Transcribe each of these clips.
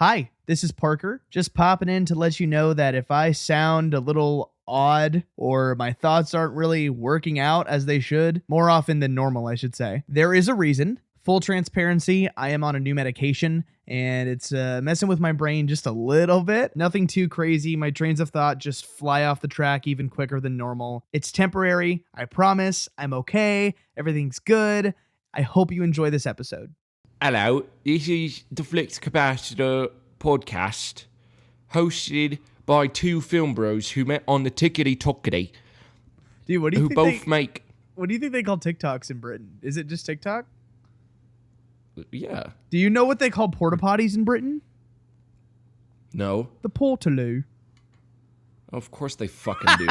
Hi, this is Parker. Just popping in to let you know that if I sound a little odd or my thoughts aren't really working out as they should, more often than normal, I should say, there is a reason. Full transparency, I am on a new medication and it's messing with my brain just a little bit. Nothing too crazy. My trains of thought just fly off the track even quicker than normal. It's temporary. I promise. I'm okay. Everything's good. I hope you enjoy this episode. Hello, this is the Flicked Capacitor podcast, hosted by two film bros who met on the Tickety Tockety. Dude, what do you who think both make? What do you think they call TikToks in Britain? Is it just TikTok? Yeah. Do you know what they call porta potties in Britain? No. The portaloo. Of course they fucking do.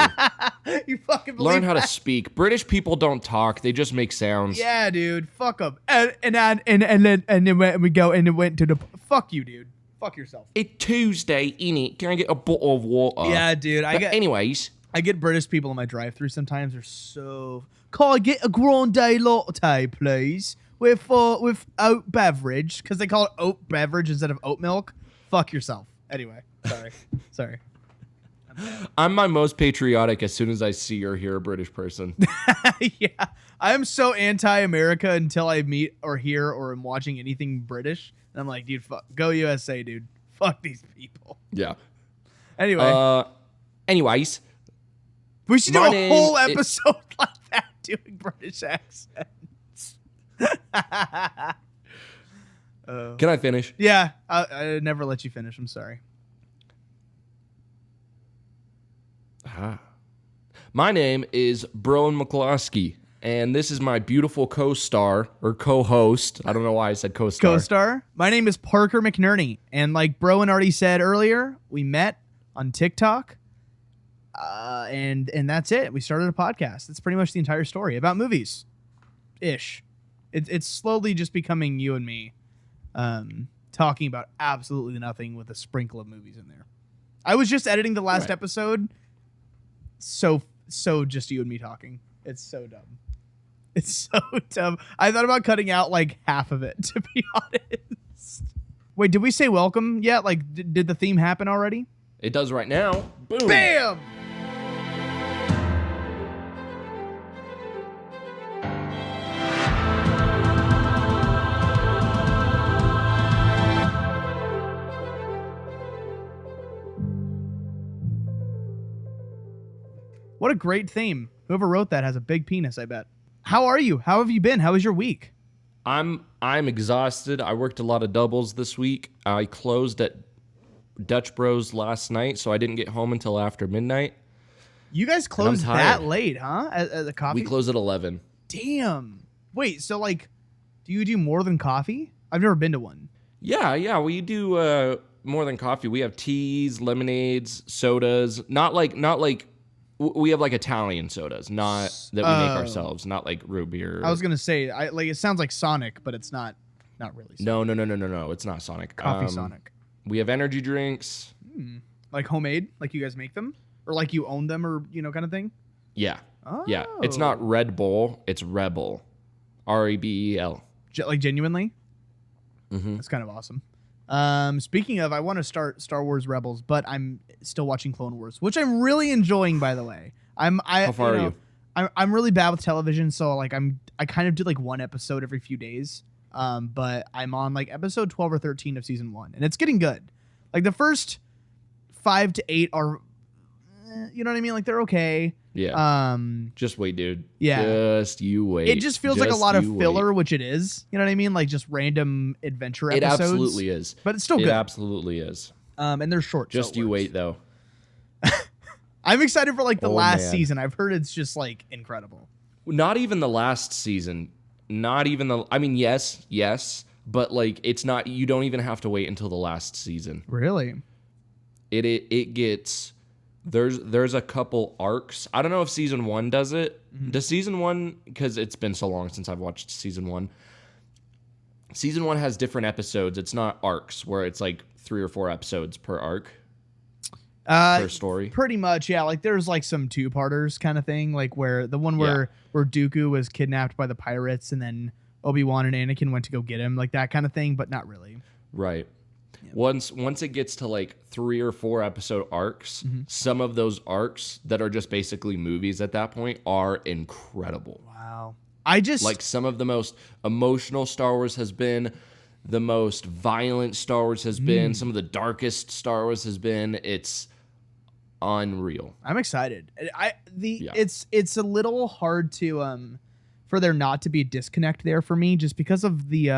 You fucking believe Learn how that? to speak. British people don't talk; they just make sounds. Yeah, dude. Fuck them. And then we go and it went to the. Fuck you, dude. Fuck yourself. It's Tuesday, innit? Can I get a bottle of water? Yeah, dude. Anyways, I get British people in my drive-thru sometimes. They're so. Can I get a grande latte, please? With oat beverage, because they call it oat beverage instead of oat milk. Fuck yourself. Anyway, sorry. I'm my most patriotic as soon as I see or hear a British person. Yeah, I am so anti-America until I meet or hear or am watching anything British. And I'm like, dude, go USA, dude. Fuck these people. Yeah. Anyway. Anyways. We should do a whole episode like that, doing British accents. Can I finish? Yeah, I never let you finish. I'm sorry. My name is Broen McCloskey, and this is my beautiful co-star or co-host. I don't know why I said co-star. Co-star. My name is Parker McNerney, and like Broen already said earlier, we met on TikTok, and that's it. We started a podcast. That's pretty much the entire story about movies, ish. It's slowly just becoming you and me, talking about absolutely nothing with a sprinkle of movies in there. I was just editing the last episode. So just you and me talking. It's so dumb. It's so dumb. I thought about cutting out like half of it, to be honest. Wait, did we say welcome yet? Like, did the theme happen already? It does right now. Boom. Bam! What a great theme. Whoever wrote that has a big penis, I bet. How are you? How have you been? How was your week? I'm exhausted. I worked a lot of doubles this week. I closed at Dutch Bros last night, so I didn't get home until after midnight. You guys closed that late, huh? At the coffee? We close at 11. Damn. Wait, so like, do you do more than coffee? I've never been to one. Yeah. We do more than coffee. We have teas, lemonades, sodas. Not like we have like Italian sodas, not that we make ourselves, not like root beer. I was gonna say, it sounds like Sonic, but it's not really. Sonic. No. It's not Sonic. Coffee Sonic. We have energy drinks. Like homemade, like you guys make them, or like you own them, or kind of thing. Yeah. Oh. Yeah. It's not Red Bull. It's Rebel. REBEL. Like genuinely. Mm-hmm. That's kind of awesome. Speaking of, I want to start Star Wars Rebels, but I'm still watching Clone Wars, which I'm really enjoying, by the way. How far are you? I'm really bad with television, so like I kind of do like one episode every few days. But I'm on like episode 12 or 13 of season 1, and it's getting good. Like the first 5 to 8 are, you know what I mean? Like they're okay. Yeah. Just wait, dude. Yeah. Just you wait. It just feels like a lot of filler, which it is. You know what I mean? Like just random adventure episodes. It absolutely is. But it's still good. It absolutely is. And they're short. Just you wait, though. I'm excited for like the last season. I've heard it's just like incredible. Not even the last season. Not even the. I mean, yes, but like it's not. You don't even have to wait until the last season. Really? It gets. There's a couple arcs. I don't know if season 1 does it. Mm-hmm. Does season 1, because it's been so long since I've watched season 1. Season 1 has different episodes. It's not arcs where it's like 3 or 4 episodes per arc. Per story. Pretty much, yeah. Like there's like some 2-parters kind of thing, like where the one where Dooku was kidnapped by the pirates and then Obi-Wan and Anakin went to go get him, like that kind of thing, but not really. Right. once it gets to like 3 or 4 episode arcs, some of those arcs that are just basically movies at that point are incredible. Wow. Like some of the most emotional Star Wars has been, the most violent Star Wars has been, some of the darkest Star Wars has been. It's unreal. I'm excited. It's a little hard to for there not to be a disconnect there for me, just because of the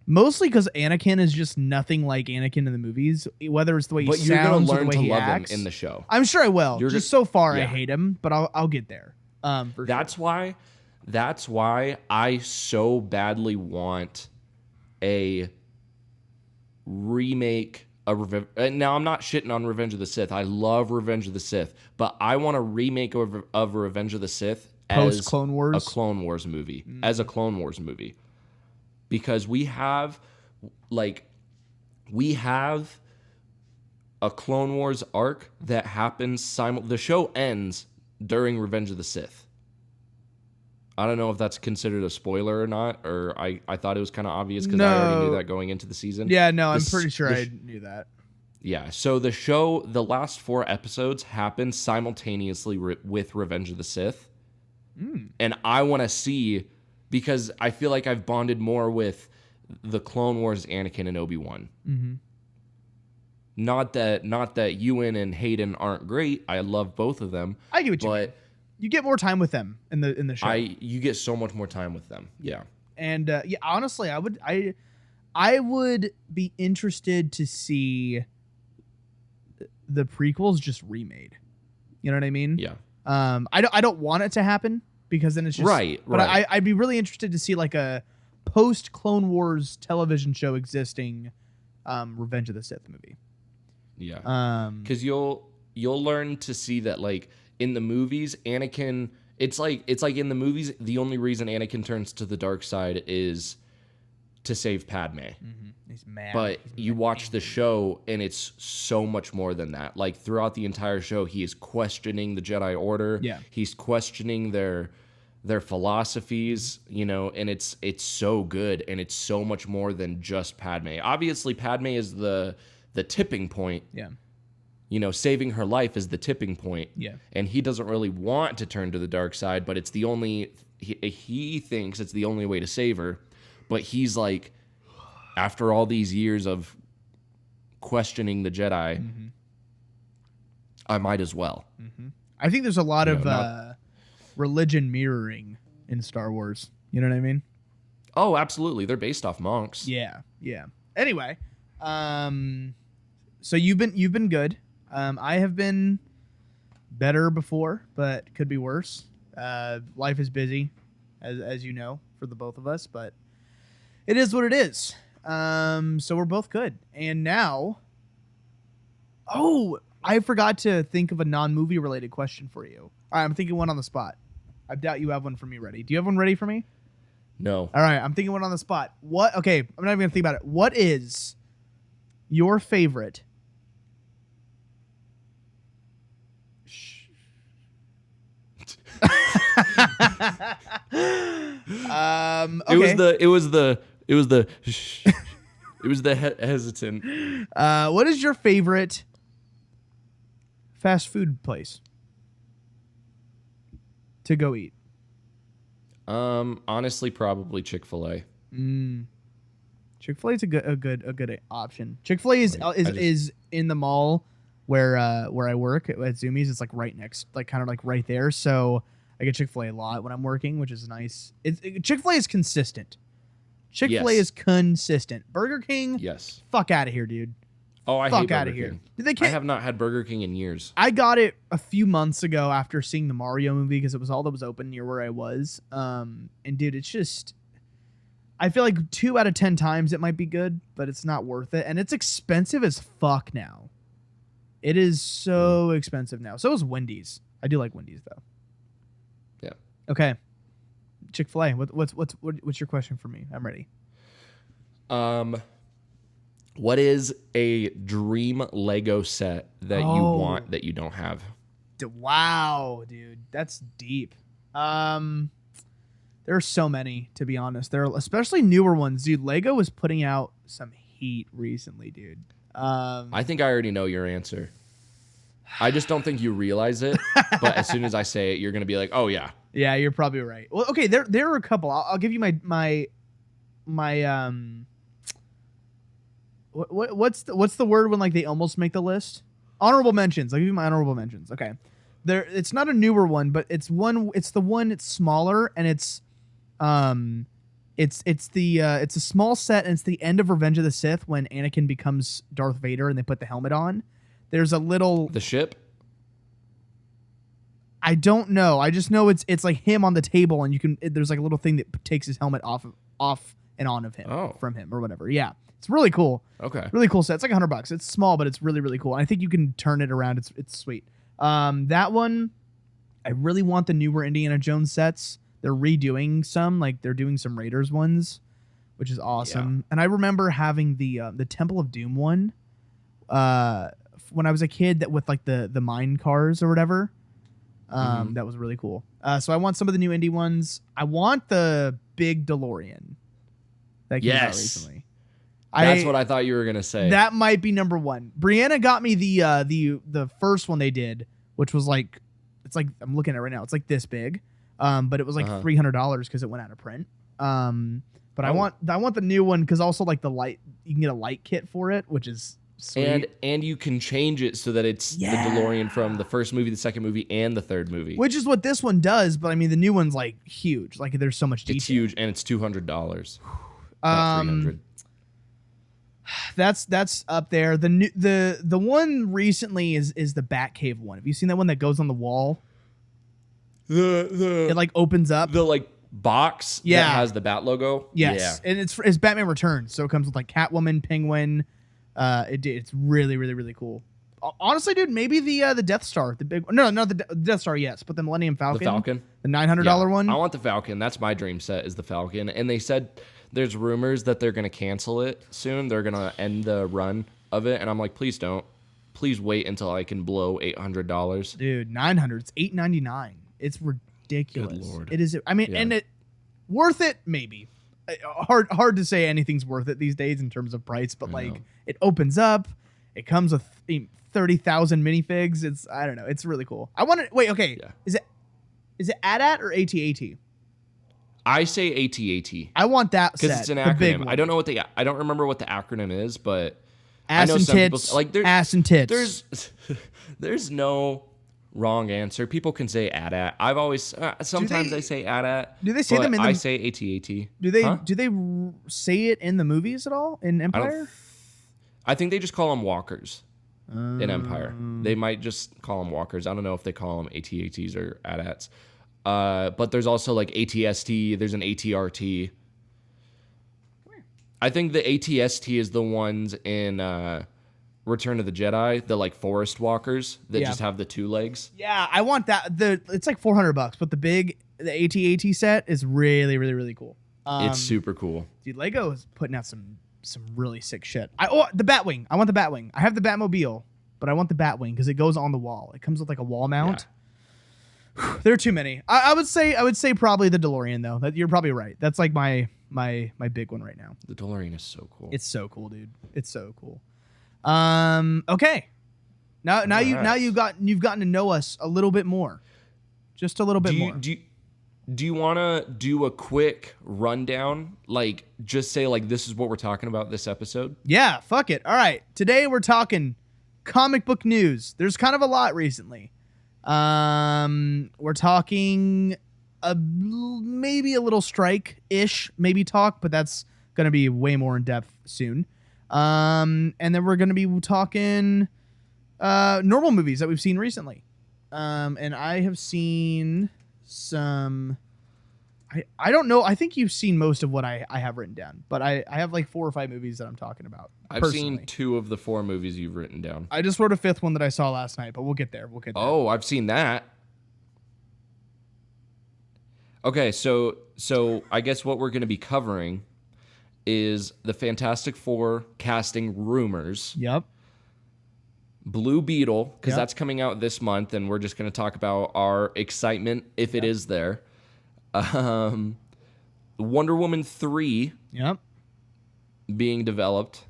mostly because Anakin is just nothing like Anakin in the movies, whether it's the way he sounds you're gonna or learn the way to he love acts. him in the show. I'm sure I will. So far, I Yeah. hate him, but I'll get there. That's why I so badly want a remake of now I'm not shitting on Revenge of the Sith. I love Revenge of the Sith, but I want a remake of Revenge of the Sith as Post-Clone Wars? a Clone Wars movie, as a Clone Wars movie, because we have a Clone Wars arc that happens the show ends during Revenge of the Sith. I don't know if that's considered a spoiler or not, or I thought it was kind of obvious because I already knew that going into the season. Yeah, no, I'm pretty sure I knew that. Yeah, so the last 4 episodes happen simultaneously with Revenge of the Sith. And I want to see, because I feel like I've bonded more with the Clone Wars Anakin and Obi-Wan. Not that Ewan and Hayden aren't great. I love both of them. I get what you mean. You get more time with them in the show. You get so much more time with them. Yeah. And honestly, I would be interested to see the prequels just remade. You know what I mean? Yeah. I don't want it to happen, because then it's just right. But I'd be really interested to see like a post Clone Wars television show existing, Revenge of the Sith movie. Yeah. Because you'll learn to see that, like, in the movies, Anakin, it's like in the movies, the only reason Anakin turns to the dark side is to save Padme. He's mad. But you watch the show, and it's so much more than that. Like, throughout the entire show, he is questioning the Jedi Order. Yeah. He's questioning their philosophies, and it's so good, and it's so much more than just Padme. Obviously, Padme is the tipping point. Yeah. Saving her life is the tipping point. Yeah. And he doesn't really want to turn to the dark side, but it's the only, he thinks it's the only way to save her. But he's like, after all these years of questioning the Jedi, I might as well. I think there's a lot of religion mirroring in Star Wars. You know what I mean? Oh, absolutely. They're based off monks. Yeah. Anyway, so you've been good. I have been better before, but could be worse. Life is busy, as you know, for the both of us, but it is what it is. So we're both good. And now, I forgot to think of a non-movie related question for you. All right, I'm thinking one on the spot. I doubt you have one for me ready. Do you have one ready for me? No. All right, I'm thinking one on the spot. Okay, I'm not even gonna think about it. What is your favorite? Okay. It was the hesitant. What is your favorite fast food place to go eat? Honestly, probably Chick-fil-A. Chick-fil-A is a good option. Chick-fil-A is in the mall where I work at Zoomies. It's like right next, like kind of like right there. So I get Chick-fil-A a lot when I'm working, which is nice. Chick-fil-A is consistent. Chick-fil-A is consistent. Burger King, yes. Fuck out of here, dude. Oh, I hate Burger King. I have not had Burger King in years. I got it a few months ago after seeing the Mario movie because it was all that was open near where I was. And dude, it's just, I feel like 2 out of 10 times it might be good, but it's not worth it. And it's expensive as fuck now. It is so expensive now. So is Wendy's. I do like Wendy's though. Yeah. Okay. Chick-fil-A. What's your question for me? I'm ready. What is a dream Lego set that you want that you don't have? Wow, dude, that's deep. There are so many, to be honest. There are especially newer ones, dude. Lego is putting out some heat recently, dude. I think I already know your answer. I just don't think you realize it. But as soon as I say it, you're gonna be like, "Oh yeah." Yeah, you're probably right. Well, okay, there are a couple. I'll give you my what's the word when like they almost make the list? Honorable mentions. I'll give you my honorable mentions. Okay. It's not a newer one, but it's smaller and it's a small set and it's the end of Revenge of the Sith when Anakin becomes Darth Vader and they put the helmet on. There's a little The ship? I don't know. I just know it's like him on the table and there's like a little thing that takes his helmet off and on of him from him or whatever. Yeah. It's really cool. Okay. Really cool set. It's like $100. It's small, but it's really, really cool. And I think you can turn it around. It's sweet. That one, I really want the newer Indiana Jones sets. They're redoing some, like they're doing some Raiders ones, which is awesome. Yeah. And I remember having the Temple of Doom one when I was a kid that with like the mine cars or whatever. That was really cool. So I want some of the new indie ones. I want the big DeLorean that came out recently. That's what I thought you were gonna say. That might be number one. Brianna got me the first one they did, which was like, it's like I'm looking at it right now. It's like this big, but it was like $300 because it went out of print. But I want the new one because also like the light, you can get a light kit for it, which is sweet. And you can change it so that it's the DeLorean from the first movie, the second movie, and the third movie. Which is what this one does, but I mean the new one's like huge. Like there's so much detail. It's huge and it's $200. Not $300. That's up there. The one recently is the Batcave one. Have you seen that one that goes on the wall? It like opens up. The like box that has the Bat logo. Yes. Yeah. And it's Batman Returns, so it comes with like Catwoman, Penguin. It's really, really, really cool. Honestly, dude, maybe the Death Star, the big no, not the Death Star, yes, but the Millennium Falcon. The Falcon. The $900 one. I want the Falcon. That's my dream set is the Falcon. And they said there's rumors that they're going to cancel it soon. They're going to end the run of it. And I'm like, please don't. Please wait until I can blow $800. Dude, $900. It's $899. It's ridiculous. Good Lord. It is. I mean, and it worth it, maybe. Hard to say anything's worth it these days in terms of price, but like it opens up. It comes with 30,000 minifigs. I don't know. It's really cool. I want to wait. Okay. Yeah. Is it AT-AT or AT-AT? I say AT-AT. I want that because it's an acronym. I don't know I don't remember what the acronym is, but ass and tits. Like ass and tits. There's no wrong answer. People can say AT-AT. I've always sometimes I say AT-AT. Do they say them in the? I say AT-AT. Do they say it in the movies at all in Empire? I think they just call them walkers in Empire. They might just call them walkers. I don't know if they call them AT-ATs or AT-ATs. But there's also like ATST. There's an ATRT. I think the ATST is the ones in Return of the Jedi, the like forest walkers that just have the two legs. Yeah, I want that. It's like $400, but the AT-AT set is really, really, really cool. It's super cool. Dude, Lego is putting out some really sick shit. The Batwing. I want the Batwing. I have the Batmobile, but I want the Batwing because it goes on the wall. It comes with like a wall mount. Yeah. There are too many. I would say probably the DeLorean though. You're probably right. That's like my big one right now. The DeLorean is so cool. It's so cool, dude. It's so cool. Okay. Now you've gotten to know us a little bit more. Just a little bit more. Do you want to do a quick rundown? Like just say like this is what we're talking about this episode? Yeah, fuck it. All right. Today we're talking comic book news. There's kind of a lot recently. We're talking maybe a little strike-ish maybe talk, but that's going to be way more in depth soon. And then we're going to be talking normal movies that we've seen recently. And I have seen some... I don't know. I think you've seen most of what I have written down, but I have like 4 or 5 movies that I'm talking about. I've seen 2 of the 4 movies you've written down. I just wrote a 5th one that I saw last night, but we'll get there. Oh, I've seen that. Okay, so I guess what we're going to be covering is the Fantastic Four casting rumors. Yep. Blue Beetle, because that's coming out this month, and we're just going to talk about our excitement if it is there. Wonder Woman 3 being developed.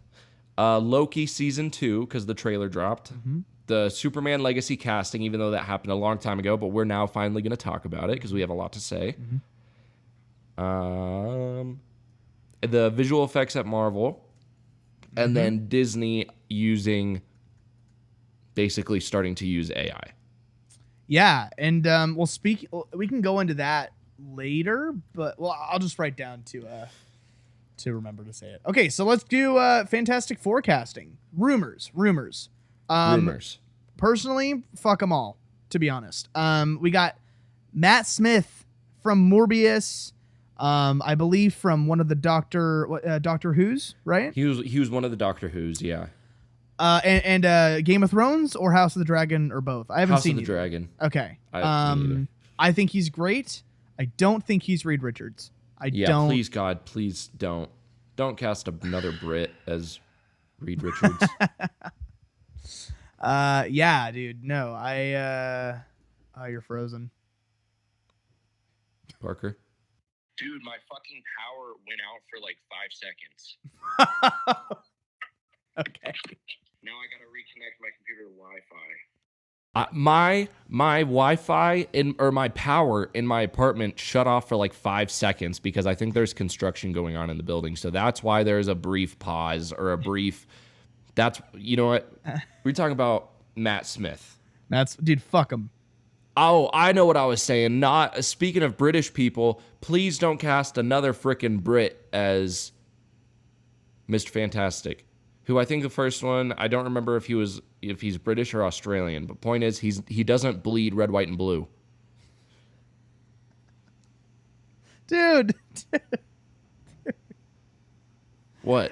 Loki season 2 because the trailer dropped. The Superman Legacy casting, even though that happened a long time ago, but we're now finally going to talk about it because we have a lot to say. The visual effects at Marvel, and then Disney basically starting to use AI. Yeah, and we can go into that later, but I'll just write down to remember to say it. Okay, so let's do Fantastic Forecasting. Rumors. Personally, fuck them all, to be honest. We got Matt Smith from Morbius, I believe from one of the Doctor Who's, right? He was one of the Doctor Who's, yeah. And Game of Thrones or House of the Dragon or both. I haven't seen House of the Dragon. Okay. I think he's great. I don't think he's Reed Richards. Don't. Please, God, please don't cast another Brit as Reed Richards. Yeah, dude. No, you're frozen. Parker. Dude, my fucking power went out for like 5 seconds. Okay. Now I gotta reconnect my computer to Wi-Fi. My Wi-Fi or my power in my apartment shut off for like 5 seconds because I think there's construction going on in the building. So that's why there's a brief pause or a brief. You know what? We're talking about Matt Smith. Dude, fuck him. Oh, I know what I was saying. Speaking of British people, please don't cast another frickin' Brit as Mr. Fantastic, who I think the first one, I don't remember if he's British or Australian, but point is he doesn't bleed red, white, and blue. Dude. What?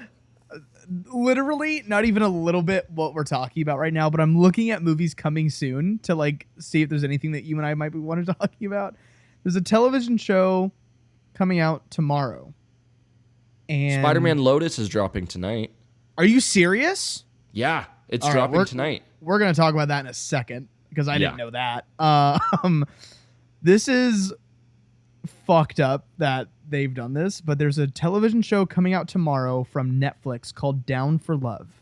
Literally not even a little bit what we're talking about right now, but I'm looking at movies coming soon to like see if there's anything that you and I might be wanting to talk about. There's a television show coming out tomorrow. And Spider-Man Lotus is dropping tonight. Are you serious? Yeah, it's All right, dropping tonight. We're going to talk about that in a second because I didn't Yeah. know that. This is fucked up that they've done this, but there's a television show coming out tomorrow from Netflix called Down for Love.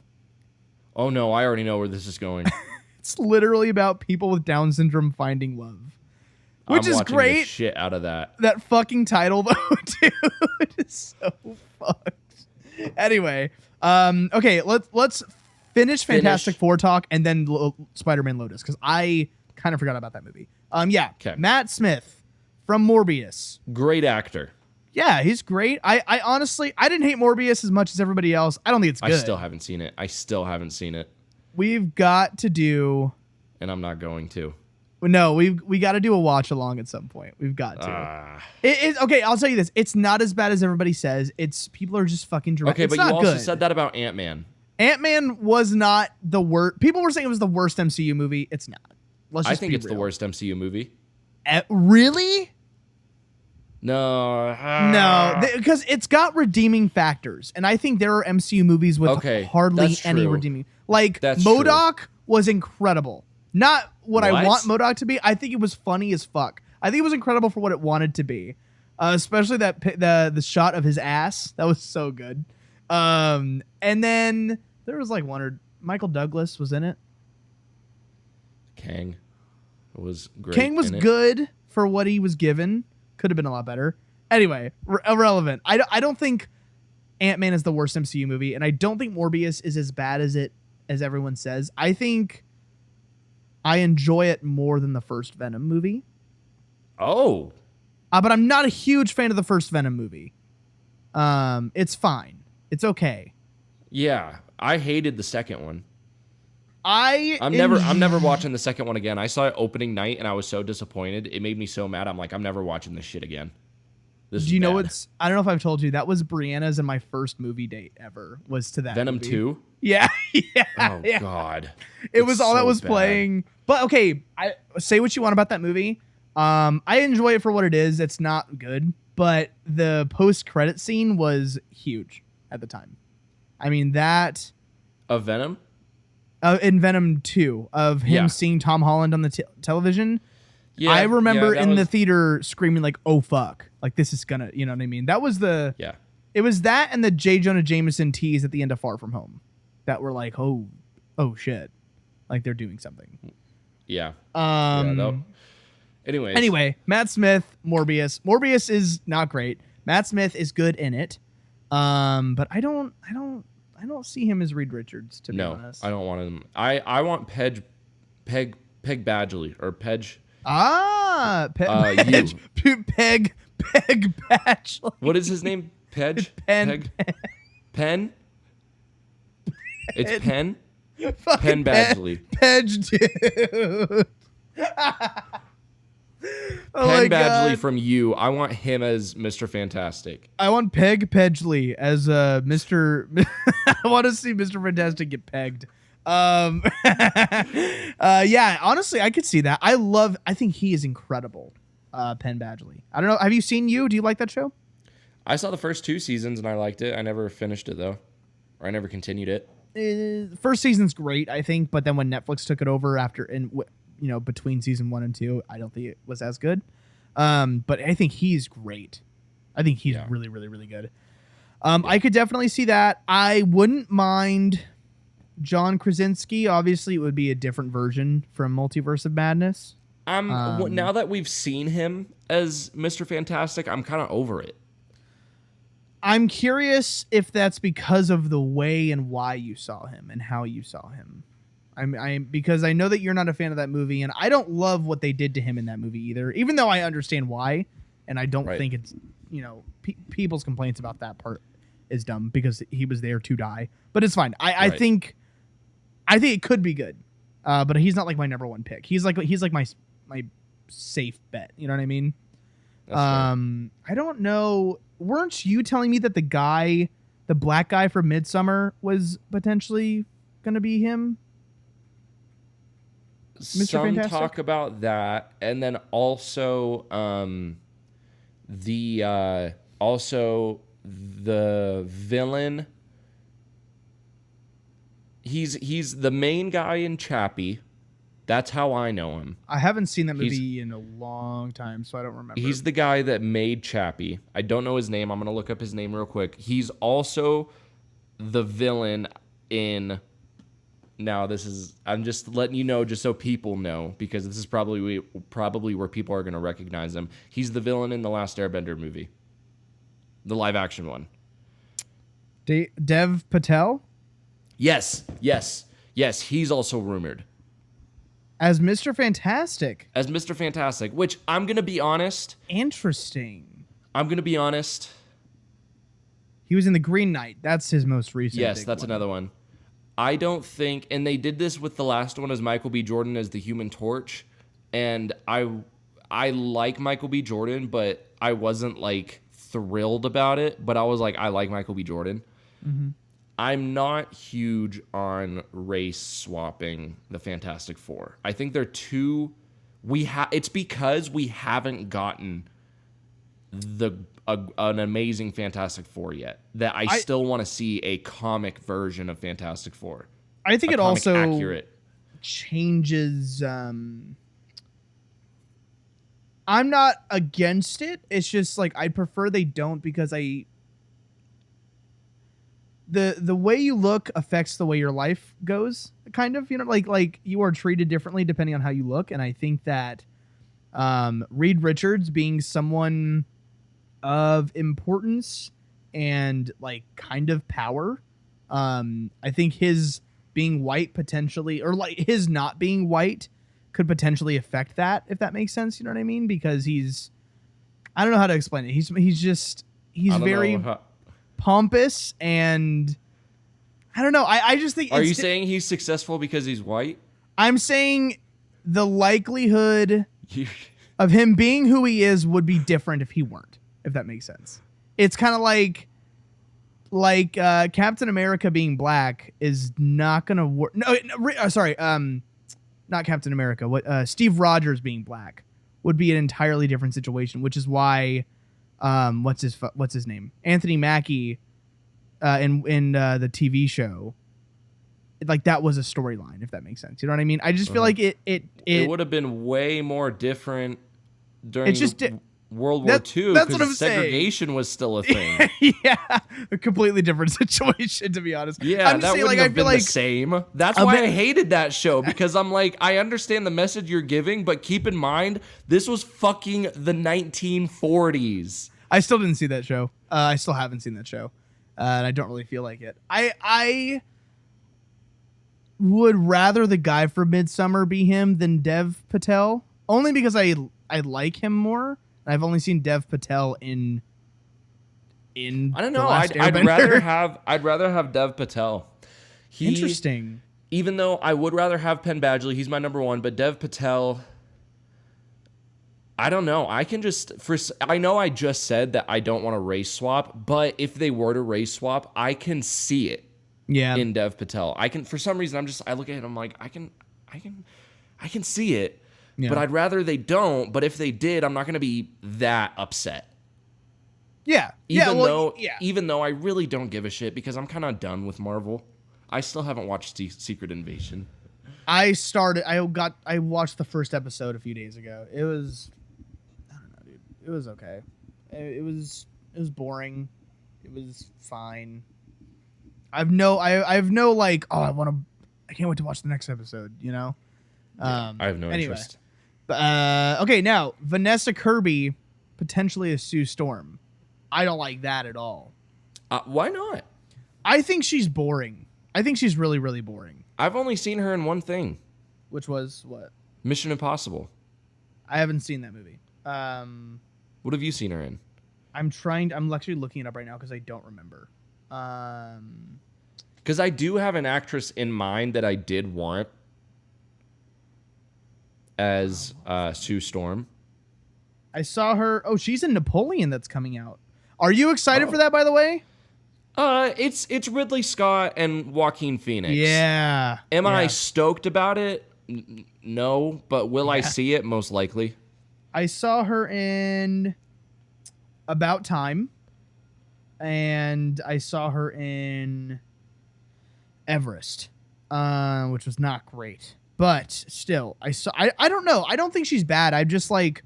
Oh no, I already know where this is going. It's literally about people with Down syndrome finding love, which I'm is watching great. the shit out of that. That fucking title though, dude, is so fucked. Anyway, okay, let's finish Fantastic Four talk and then Spider-Man Lotus because I kind of forgot about that movie. Yeah, 'Kay. Matt Smith from Morbius. Great actor. Yeah, he's great. I honestly, I didn't hate Morbius as much as everybody else. I don't think it's good. I still haven't seen it. We've got to do. And I'm not going to. No, we got to do a watch along at some point. We've got to. Okay, I'll tell you this. It's not as bad as everybody says. People are just fucking dramatic. Okay, it's but you not also good. said that about Ant-Man. Ant-Man was not the worst. People were saying it was the worst MCU movie. It's not. I think it's the worst MCU movie. Really? No. No, because it's got redeeming factors, and I think there are MCU movies with hardly that's any true. redeeming. Like That's MODOK was incrable. Not what I What? want MODOK to be. I think it was funny as fuck. I think it was incredible for what it wanted to be, especially the shot of his ass. That was so good. And then there was like Michael Douglas was in it. Kang was great. Kang was good for what he was given. Could have been a lot better. Anyway, irrelevant. I don't think Ant-Man is the worst MCU movie, and I don't think Morbius is as bad as everyone says. I think I enjoy it more than the first Venom movie. Oh. But I'm not a huge fan of the first Venom movie. It's fine. It's okay. Yeah, I hated the second one. I'm never watching the second one again. I saw it opening night and I was so disappointed. It made me so mad. I'm like, I'm never watching this shit again. This Do you know bad. what's? I don't know if I've told you that was Brianna's and my first movie date ever was to that Venom movie. 2? Yeah, yeah. Oh yeah. God. It was all that so was bad. playing. But okay, I say what you want about that movie. I enjoy it for what it is. It's not good, but the post-credit scene was huge at the time. I mean that Of Venom? in Venom 2 of him Yeah. seeing Tom Holland on the television. Yeah. I remember that in the was- theater screaming like, "Oh fuck!" Like this is gonna, you know what I mean? That was Yeah. It was that and the J. Jonah Jameson tease at the end of Far From Home. that were like, oh shit, like they're doing something. Yeah. Um. Anyways. Anyway, Matt Smith, Morbius. Morbius is not great. Matt Smith is good in it. But I don't see him as Reed Richards, to be honest. I don't want him. I want Peg Badgley or Peg. Peg Badgley. What is his name? Pen. It's Pen. Pen Badgley. Peg, dude. Pen Badgley from You. I want him as Mr. Fantastic. I want Peg Pedgley as Mr. I want to see Mr. Fantastic get pegged. Yeah, honestly, I could see that. I think he is incredible. Penn Badgley. I don't know. Have you seen You? Do you like that show? I saw the first 2 seasons and I liked it. I never finished it though, or I never continued it. First season's great, I think, but then when Netflix took it over between season 1 and 2, I don't think it was as good. But I think he's great. I think he's really, really, really good. I could definitely see that. I wouldn't mind John Krasinski. Obviously, it would be a different version from Multiverse of Madness. Now that we've seen him as Mr. Fantastic, I'm kind of over it. I'm curious if that's because of the way and why you saw him and how you saw him. Because I know that you're not a fan of that movie, and I don't love what they did to him in that movie either, even though I understand why, and I don't think it's, people's complaints about that part is dumb because he was there to die, but it's fine. I think it could be good, but he's not like my number one pick. He's like my safe bet. You know what I mean? I don't know. Weren't you telling me that the black guy from Midsummer was potentially going to be him? Mr. Some Fantastic? talk about that, and then also the villain. He's the main guy in Chappie. That's how I know him. I haven't seen that movie in a long time, so I don't remember. He's the guy that made Chappie. I don't know his name. I'm gonna look up his name real quick. He's also the villain in. Now I'm just letting you know, just so people know, because this is probably where people are gonna recognize him. He's the villain in the Last Airbender movie, the live action one. Dev Patel. Yes. He's also rumored as Mr. Fantastic. Which I'm gonna be honest. Interesting. I'm gonna be honest. He was in The Green Knight. That's his most recent. Yes, that's another one. I don't think, and they did this with the last one as Michael B. Jordan as the Human Torch, and I like Michael B. Jordan, but I wasn't like thrilled about it. But I was like, I like Michael B. Jordan. Mm-hmm. I'm not huge on race swapping the Fantastic Four. I think they're too. It's because we haven't gotten an amazing Fantastic Four yet that I still want to see a comic version of Fantastic Four. I think it also accurate. Changes. I'm not against it. It's just like I prefer they don't, because the way you look affects the way your life goes, kind of, like you are treated differently depending on how you look. And I think that Reed Richards being someone of importance and like kind of power, I think his being white potentially, or like his not being white, could potentially affect that, if that makes sense. You know what I mean? Because I don't know how to explain it. He's very pompous, and I don't know. I just think. Are you saying he's successful because he's white? I'm saying the likelihood of him being who he is would be different if he weren't, if that makes sense. It's kind of like Captain America being black is not gonna work. Sorry, not Captain America. Steve Rogers being black would be an entirely different situation, which is why what's his name? Anthony Mackie in the TV show, like that was a storyline, if that makes sense. You know what I mean? I just feel like it would have been way more different during World War II that's what I'm because saying. segregation was still a thing. Yeah, a completely different situation, to be honest. Yeah, I'm just that saying, wouldn't I have feel been like the same. That's why I hated that show, because I'm like, I understand the message you're giving, but keep in mind, this was fucking the 1940s. I still didn't see that show. I still haven't seen that show, and I don't really feel like it. I would rather the guy from Midsummer be him than Dev Patel, only because I like him more. I've only seen Dev Patel in I don't The know. Last I'd Airbender. rather have Dev Patel. Interesting. Even though I would rather have Penn Badgley, he's my number one, but Dev Patel, I don't know. I know I just said that I don't want to race swap, but if they were to race swap, I can see it. Yeah. In Dev Patel, for some reason, I look at it, I'm like, I can see it. Yeah. But I'd rather they don't. But if they did, I'm not going to be that upset. Yeah. Even though I really don't give a shit, because I'm kind of done with Marvel. I still haven't watched Secret Invasion. I watched the first episode a few days ago. It was, I don't know, dude. It was okay. It was boring. It was fine. I have no like, I can't wait to watch the next episode, you know? I have no interest. Okay, now Vanessa Kirby potentially as Sue Storm. I don't like that at all. Why not? I think she's boring. I think she's really, really boring. I've only seen her in one thing. Which was what? Mission Impossible. I haven't seen that movie. What have you seen her in? I'm actually looking it up right now because I don't remember. Because I do have an actress in mind that I did want as Sue Storm. I saw her. Oh, she's in Napoleon that's coming out. Are you excited for that, by the way? It's Ridley Scott and Joaquin Phoenix. Yeah. Am I stoked about it? No, but will I see it? Most likely. I saw her in About Time, and I saw her in Everest, which was not great. But still, I don't know. I don't think she's bad. I'm just like,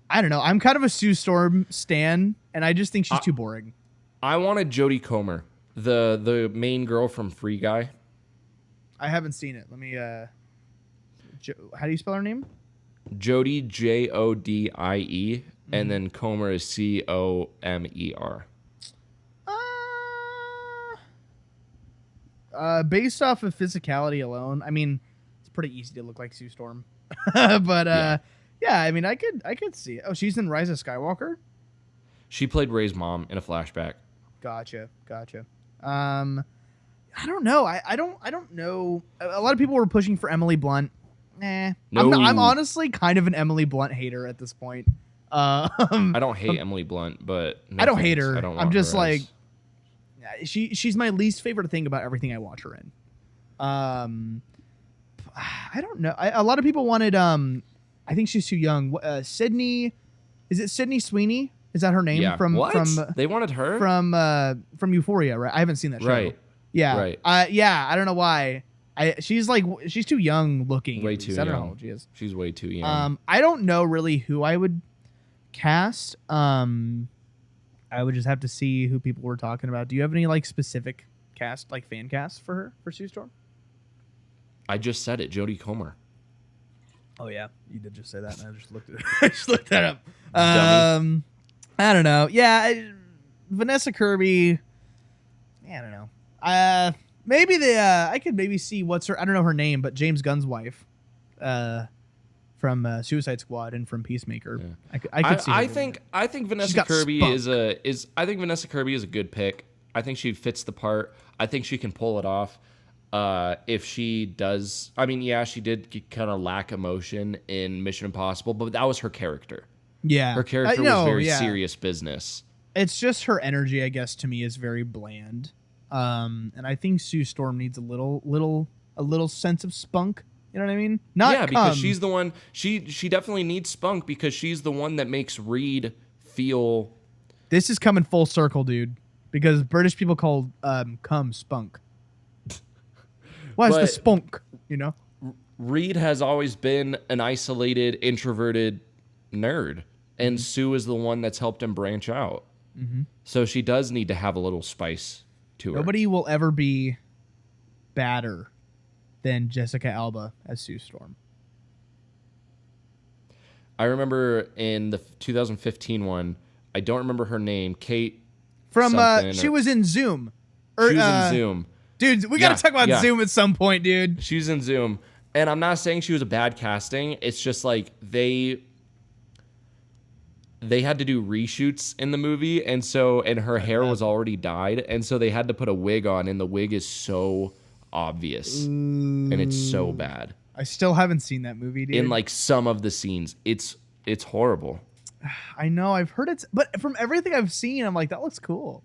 I don't know. I'm kind of a Sue Storm stan, and I just think she's too boring. I wanted Jodie Comer, the main girl from Free Guy. I haven't seen it. Let me. How do you spell her name? Jodie, Jodie, and then Comer is Comer. Based off of physicality alone, I mean, it's pretty easy to look like Sue Storm. But yeah, I mean, I could see it. Oh, she's in Rise of Skywalker? She played Rey's mom in a flashback. Gotcha. I don't know. I don't know. A lot of people were pushing for Emily Blunt. No. I'm honestly kind of an Emily Blunt hater at this point. I don't hate Emily Blunt, but I don't hate her. I'm just like, she's my least favorite thing about everything I watch her in. I don't know. A lot of people wanted. I think she's too young. Sydney, is it Sydney Sweeney? Is that her name? Yeah. From They wanted her from Euphoria, right? I haven't seen that show. Right. Yeah. Right. Yeah. I don't know why. She's too young looking. Way too young. I don't know how old she is. She's way too young. I don't know really who I would cast. I would just have to see who people were talking about. Do you have any like specific cast, like fan cast for her, for Sue Storm? I just said it, Jodie Comer. Oh yeah, you did just say that, and I just looked at it. I just looked that up. Dummy. I don't know. Yeah, Vanessa Kirby. I don't know. Maybe I could maybe see what's her. I don't know her name, but James Gunn's wife, from Suicide Squad and from Peacemaker. Yeah. I could see. I think Vanessa Kirby I think Vanessa Kirby is a good pick. I think she fits the part. I think she can pull it off. If she does, I mean, yeah, she did kind of lack emotion in Mission Impossible, but that was her character. Yeah, her character was very serious business. It's just her energy, I guess, to me is very bland. And I think Sue Storm needs a little sense of spunk. You know what I mean? Because she's the one. She definitely needs spunk because she's the one that makes Reed feel. This is coming full circle, dude. Because British people call cum spunk. What's the spunk? You know, Reed has always been an isolated, introverted nerd, and Sue is the one that's helped him branch out. Mm-hmm. So she does need to have a little spice to her. Nobody will ever be badder than Jessica Alba as Sue Storm. I remember in the 2015 one, I don't remember her name, Kate. From she was in Zoom. She was in Zoom. Dude, we got to talk about Zoom at some point, dude. She was in Zoom. And I'm not saying she was a bad casting. It's just like they had to do reshoots in the movie, and her hair was already dyed, and so they had to put a wig on, and the wig is so obvious. And it's so bad. I still haven't seen that movie, dude. In like some of the scenes. It's horrible. I know, I've heard it, but from everything I've seen, I'm like, that looks cool.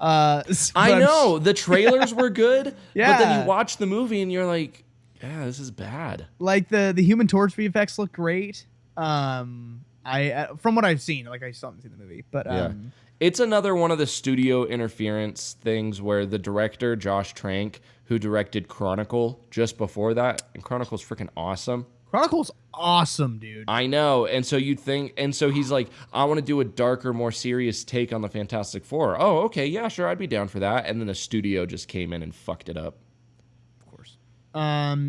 I know, the trailers were good, yeah. But then you watch the movie and you're like, yeah, this is bad. Like the Human Torch VFX look great. I from what I've seen, like I still haven't seen the movie, but it's another one of the studio interference things where the director Josh Trank, who directed Chronicle just before that, and Chronicle's freaking awesome. Chronicle's awesome, dude. I know, and so he's like, I want to do a darker, more serious take on the Fantastic Four. Oh, okay, yeah, sure, I'd be down for that. And then the studio just came in and fucked it up. Of course.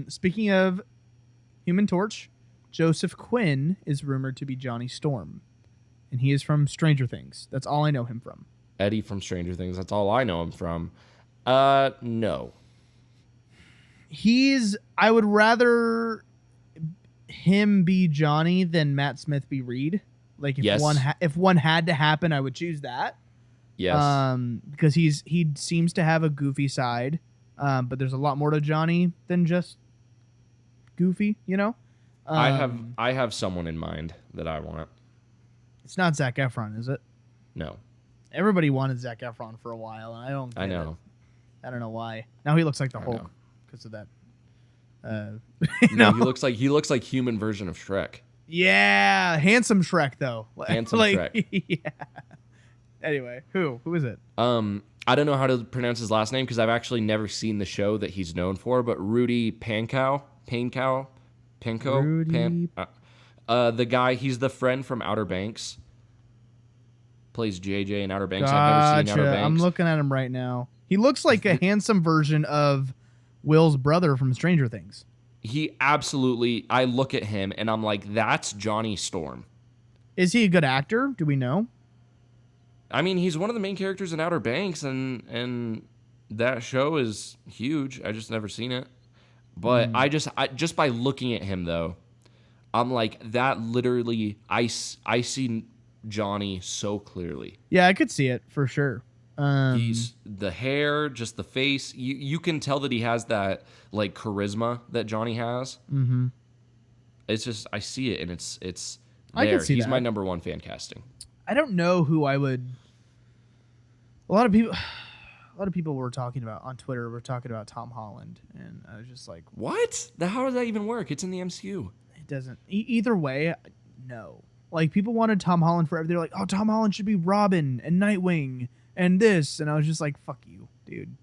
Speaking of Human Torch, Joseph Quinn is rumored to be Johnny Storm, and he is from Stranger Things. That's all I know him from. Eddie from Stranger Things. That's all I know him from. No. I would rather him be Johnny than Matt Smith be Reed. Like if one had to happen, I would choose that. Yes. Because he seems to have a goofy side, but there's a lot more to Johnny than just goofy, you know? I have someone in mind that I want. It's not Zac Efron, is it? No. Everybody wanted Zac Efron for a while, and I don't get I know. it. I don't know why. Now he looks like the Hulk because of that. No, he looks like human version of Shrek. Yeah, handsome Shrek though. Handsome Shrek. Yeah. Anyway, who is it? I don't know how to pronounce his last name because I've actually never seen the show that he's known for. But Rudy Pankow. The guy, he's the friend from Outer Banks. Plays JJ in Outer Banks. Gotcha. I've never seen Outer Banks. I'm looking at him right now. He looks like a handsome version of Will's brother from Stranger Things. He absolutely, I look at him and I'm like, that's Johnny Storm. Is he a good actor? Do we know? I mean, he's one of the main characters in Outer Banks, and that show is huge. I just never seen it. But I just by looking at him though, I'm like, that literally, I see Johnny so clearly. Yeah, I could see it for sure. He's the hair, just the face. You can tell that he has that like charisma that Johnny has. Mm-hmm. It's just, I see it, and it's there. I can see He's that. my number one fan casting. I don't know who I would. A lot of people were talking about on Twitter. Were talking about Tom Holland, and I was just like, "What? How does that even work? It's in the MCU." It doesn't. Either way, no. Like people wanted Tom Holland forever. They're like, "Oh, Tom Holland should be Robin and Nightwing and this," and I was just like, "Fuck you, dude."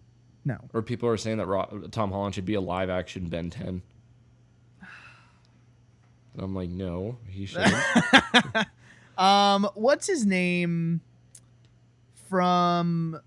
No. Or people are saying that Tom Holland should be a live action Ben 10. And I'm like, no, he shouldn't. What's his name from?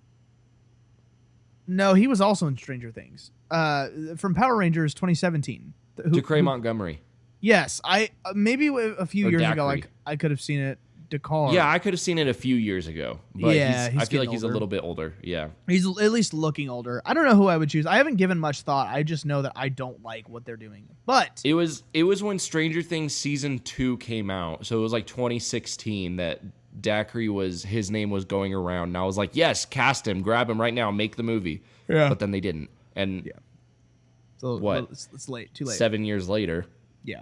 No, he was also in Stranger Things. From Power Rangers 2017. DeCray Montgomery. Yes, I maybe a few years ago, Dacre. I could have seen it. Dakar. Yeah, I could have seen it a few years ago. But yeah, I feel like he's a older. little bit older. Yeah. He's at least looking older. I don't know who I would choose. I haven't given much thought. I just know that I don't like what they're doing. But It was when Stranger Things season 2 came out. So it was like 2016 that Dacre his name was going around. And I was like, yes, cast him, grab him right now, make the movie. Yeah. But then they didn't. And so what? It's late. Too late. 7 years later. Yeah.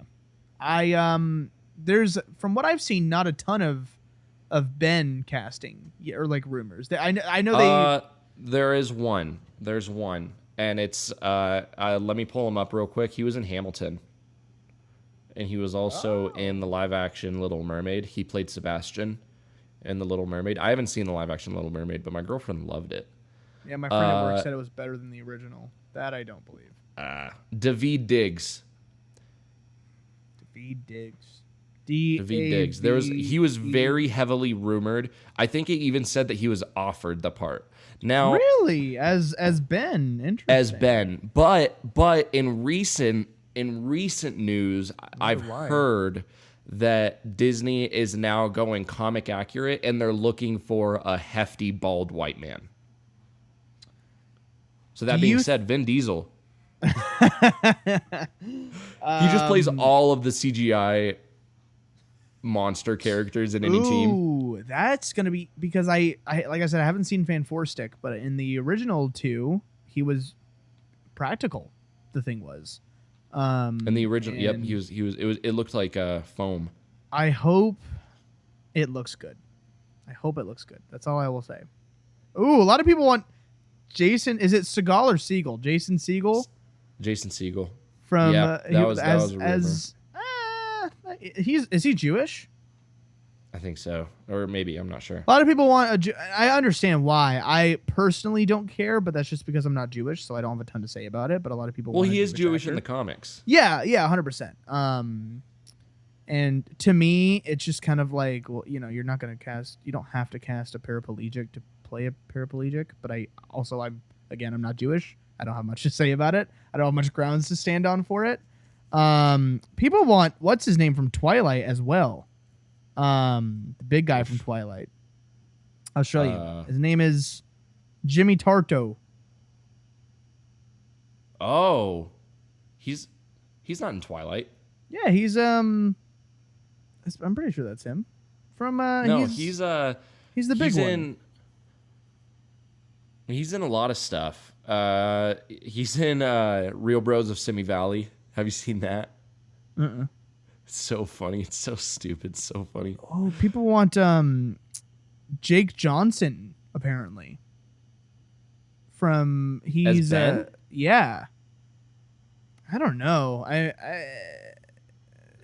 There's from what I've seen, not a ton of Ben casting or like rumors. I know they. There is one. There's one, and it's let me pull him up real quick. He was in Hamilton, and he was also in the live action Little Mermaid. He played Sebastian in the Little Mermaid. I haven't seen the live action Little Mermaid, but my girlfriend loved it. Yeah, my friend at work said it was better than the original. That I don't believe. Daveed Diggs. Daveed Diggs. Daveed Diggs. He was very heavily rumored. I think it even said that he was offered the part. Now, really, as Ben, interesting. As Ben, but in recent news, I've heard that Disney is now going comic accurate, and they're looking for a hefty bald white man. So that being said, Vin Diesel, he just plays all of the CGI monster characters in any team. Ooh, that's gonna be because I like I said, I haven't seen Fan 4 Stick, but in the original 2, he was practical. The thing was, in the original, yep, it looked like foam. I hope it looks good. That's all I will say. Ooh, a lot of people want Jason. Is it Seagal or Siegel? Jason Siegel. Jason Siegel. From that was a rumor. Is he Jewish? I think so, or maybe, I'm not sure. A lot of people want I understand why. I personally don't care, but that's just because I'm not Jewish, so I don't have a ton to say about it. But a lot of people. Well, want he is Jewish actor. in the comics. Yeah, 100%. And to me, it's just kind of like, well, you don't have to cast a paraplegic to play a paraplegic. But I'm not Jewish. I don't have much to say about it. I don't have much grounds to stand on for it. People want what's his name from Twilight as well. The big guy from Twilight. I'll show you. His name is Jimmy Tarto. Oh, he's not in Twilight. Yeah, he's I'm pretty sure that's him. From no, he's the big one. He's in a lot of stuff. He's in Real Bros of Simi Valley. Have you seen that? It's so funny. It's so stupid. It's so funny. Oh, people want Jake Johnson apparently. From As Ben? Yeah. I don't know.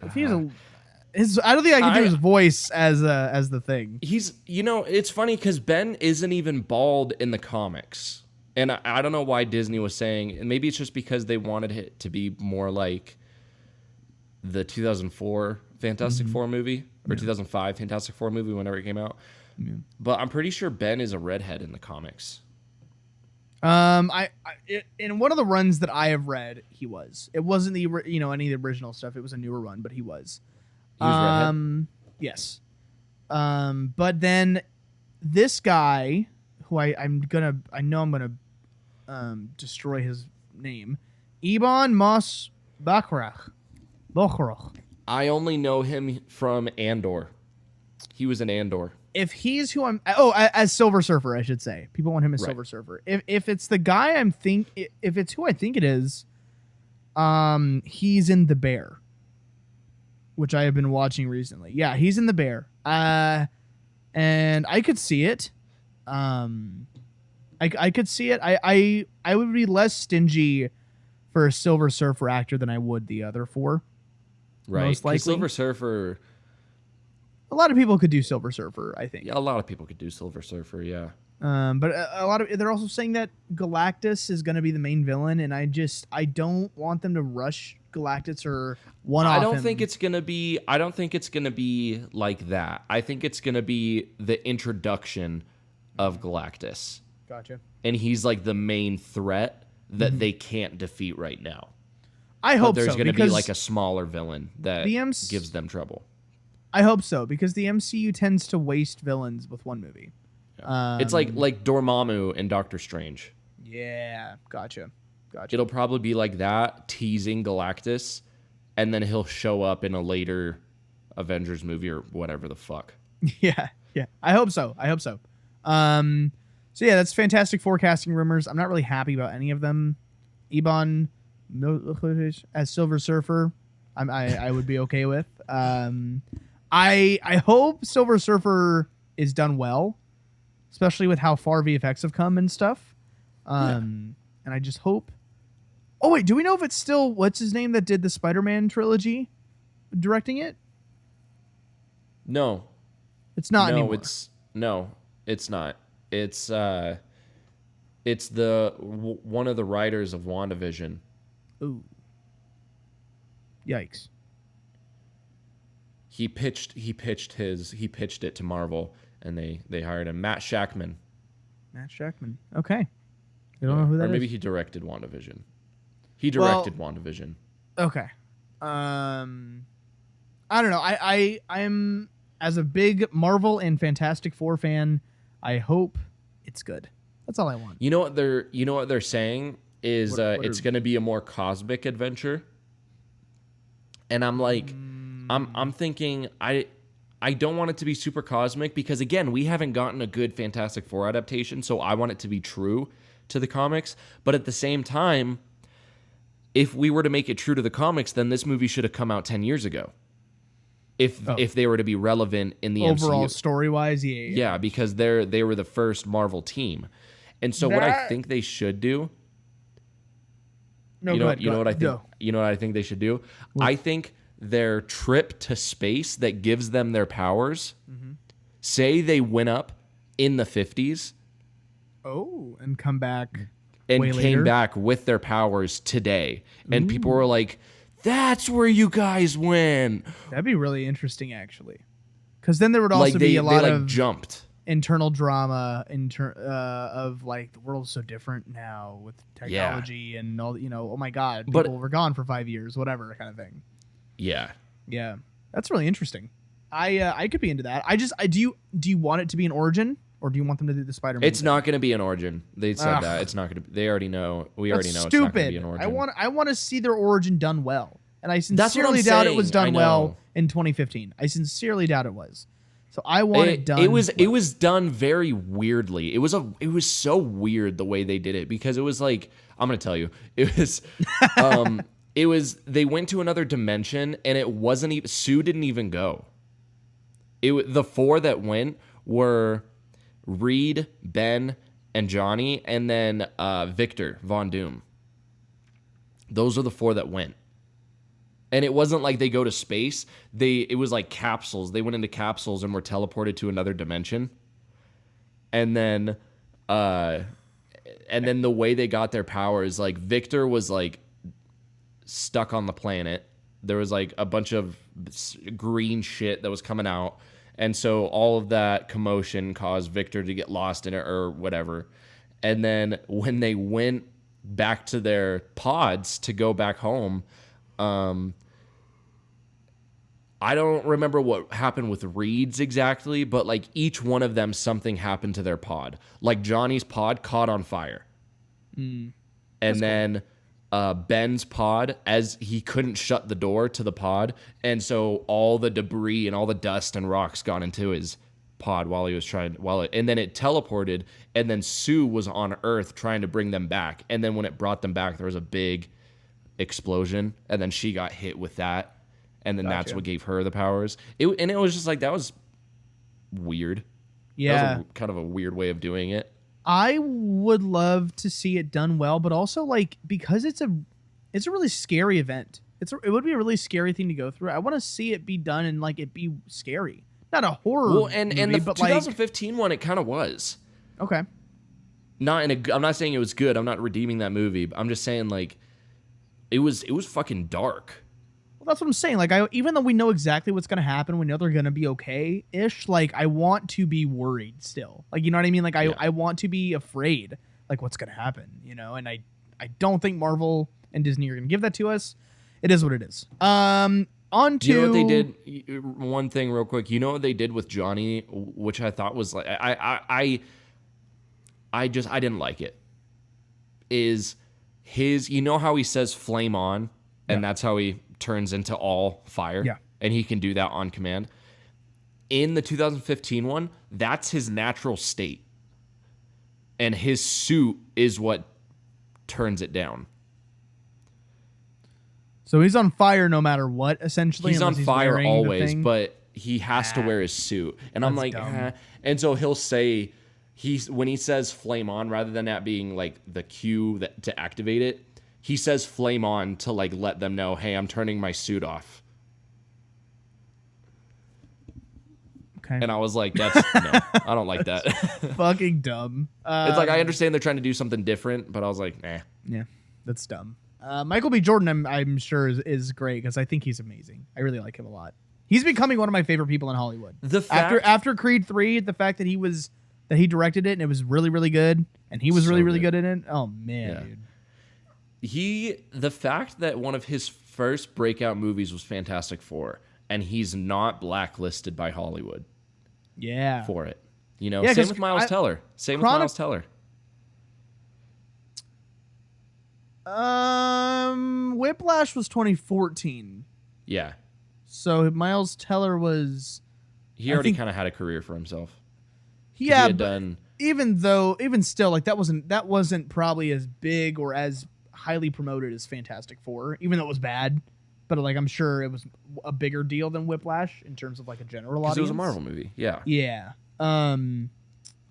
If he's I don't think I can do his voice as the thing. He's it's funny because Ben isn't even bald in the comics. And I don't know why Disney was saying, and maybe it's just because they wanted it to be more like the 2004 Fantastic Four movie, or 2005 Fantastic Four movie, whenever it came out. Yeah. But I'm pretty sure Ben is a redhead in the comics. In one of the runs that I have read, he was. It wasn't any of the original stuff. It was a newer run, but he was. He was redhead? Yes. But then this guy, who I'm gonna destroy his name, Ebon Moss Bachrach. I only know him from Andor. He was in Andor. If he's who I'm... Oh, as Silver Surfer, I should say. People want him as Silver Surfer. If it's the guy if it's who I think it is, he's in The Bear, which I have been watching recently. Yeah, he's in The Bear. And I could see it. I could see it. I would be less stingy for a Silver Surfer actor than I would the other four. Right. Most likely. Silver Surfer... A lot of people could do Silver Surfer, I think. Yeah, a lot of people could do Silver Surfer, yeah. But a lot of... They're also saying that Galactus is going to be the main villain, and I don't want them to rush Galactus or one-off I don't him. think it's going to be like that. I think it's going to be the introduction of Galactus. Gotcha. And he's like the main threat that they can't defeat right now. I hope there's so. going to be like a smaller villain that gives them trouble. I hope so, because the MCU tends to waste villains with one movie. Yeah. It's like Dormammu in Doctor Strange. Yeah, gotcha. It'll probably be like that, teasing Galactus, and then he'll show up in a later Avengers movie or whatever the fuck. Yeah. I hope so. So yeah, that's fantastic forecasting rumors. I'm not really happy about any of them. Ebon as Silver Surfer, I would be okay with. I hope Silver Surfer is done well, especially with how far VFX have come and stuff. And I just hope. Oh wait, do we know if it's still what's his name that did the Spider-Man trilogy, directing it? No, it's not anymore. It's not. It's one of the writers of WandaVision. Ooh. Yikes. he pitched it to Marvel, and they hired him. Matt Shackman. Matt Shackman. Okay. You don't know who that is? Or maybe he directed WandaVision. He directed WandaVision. Okay. I don't know. I'm as a big Marvel and Fantastic Four fan, I hope it's good. That's all I want. You know what they're saying is it's going to be a more cosmic adventure. And I'm like I'm thinking I don't want it to be super cosmic because again, we haven't gotten a good Fantastic Four adaptation, so I want it to be true to the comics, but at the same time, if we were to make it true to the comics, then this movie should have come out 10 years ago. If they were to be relevant in the overall MCU. Story-wise, yeah, because they were the first Marvel team. And so what I think they should do You know what I think they should do? I think their trip to space that gives them their powers, say they went up in the 50s. Oh, and come back and way came later. back with their powers today. And people were like, that's where you guys win. That'd be really interesting, actually. Because then there would also be a lot of jumped. internal drama of like the world's so different now with technology and all, oh my God, people were gone for 5 years, whatever kind of thing. Yeah. Yeah. That's really interesting. I could be into that. Do you want it to be an origin? Or do you want them to do the Spider-Man? It's not going to be an origin. They said that it's not going to. They already know. We already know. Stupid. It's not going to be an origin. I want to see their origin done well, and I sincerely doubt it was done well in 2015. I sincerely doubt it was. So I want it done. It was done very weirdly. It was so weird the way they did it because it was like I'm going to tell you. It was they went to another dimension and it wasn't even Sue didn't even go. The four that went were Reed, Ben, and Johnny, and then Victor Von Doom. Those are the four that went. And it wasn't like they go to space. It was like capsules. They went into capsules and were teleported to another dimension. And then the way they got their powers, like Victor was like stuck on the planet. There was like a bunch of green shit that was coming out. And so all of that commotion caused Victor to get lost in it or whatever. And then when they went back to their pods to go back home, I don't remember what happened with Reed's exactly, but like each one of them, something happened to their pod. Like Johnny's pod caught on fire. And then Ben's pod, as he couldn't shut the door to the pod, and so all the debris and all the dust and rocks got into his pod while he was and then it teleported, and then Sue was on Earth trying to bring them back, and then when it brought them back, there was a big explosion, and then she got hit with that, and then that's what gave her the powers. It was just like that was weird. Yeah, that was kind of a weird way of doing it. I would love to see it done well, but also like because it's a really scary event. It would be a really scary thing to go through. I want to see it be done and like it be scary, not a horror. Well, and movie, the but 2015 one, it kind of was. Okay. I'm not saying it was good. I'm not redeeming that movie. But I'm just saying like it was fucking dark. Well, that's what I'm saying. Like, even though we know exactly what's going to happen, we know they're going to be okay-ish, like, I want to be worried still. Like, you know what I mean? Like, I want to be afraid, like, what's going to happen, And I don't think Marvel and Disney are going to give that to us. It is what it is. On to... You know what they did? One thing real quick. You know what they did with Johnny, which I thought was, like, I didn't like it, is his... You know how he says flame on, and that's how he turns into all fire. Yeah. And he can do that on command. In the 2015 one, that's his natural state. And his suit is what turns it down. So he's on fire no matter what, essentially. He's on fire always, but he has to wear his suit. And I'm like, And so he'll say, when he says flame on, rather than that being like the cue to activate it, he says flame on to like let them know, hey, I'm turning my suit off. Okay. And I was like, no, I don't like that. Fucking dumb. It's like, I understand they're trying to do something different, but I was like, nah. Yeah, that's dumb. Michael B. Jordan, I'm sure is great because I think he's amazing. I really like him a lot. He's becoming one of my favorite people in Hollywood. The fact, After Creed 3, the fact that he directed it and it was really, really good, and he was So really, really good. good in it. Oh man, Yeah. dude. The fact that one of his first breakout movies was Fantastic Four, and he's not blacklisted by Hollywood Yeah. for it. You know, Yeah, same 'cause with Miles Teller. Same with Miles Teller. Whiplash was 2014. Yeah. So Miles Teller was He already kind of had a career for himself. 'Cause he yeah, had but done even still, like that wasn't probably as big or as highly promoted as Fantastic Four, even though it was bad. But like I'm sure it was a bigger deal than Whiplash in terms of like a general audience. because it was a Marvel movie. Yeah. Yeah. And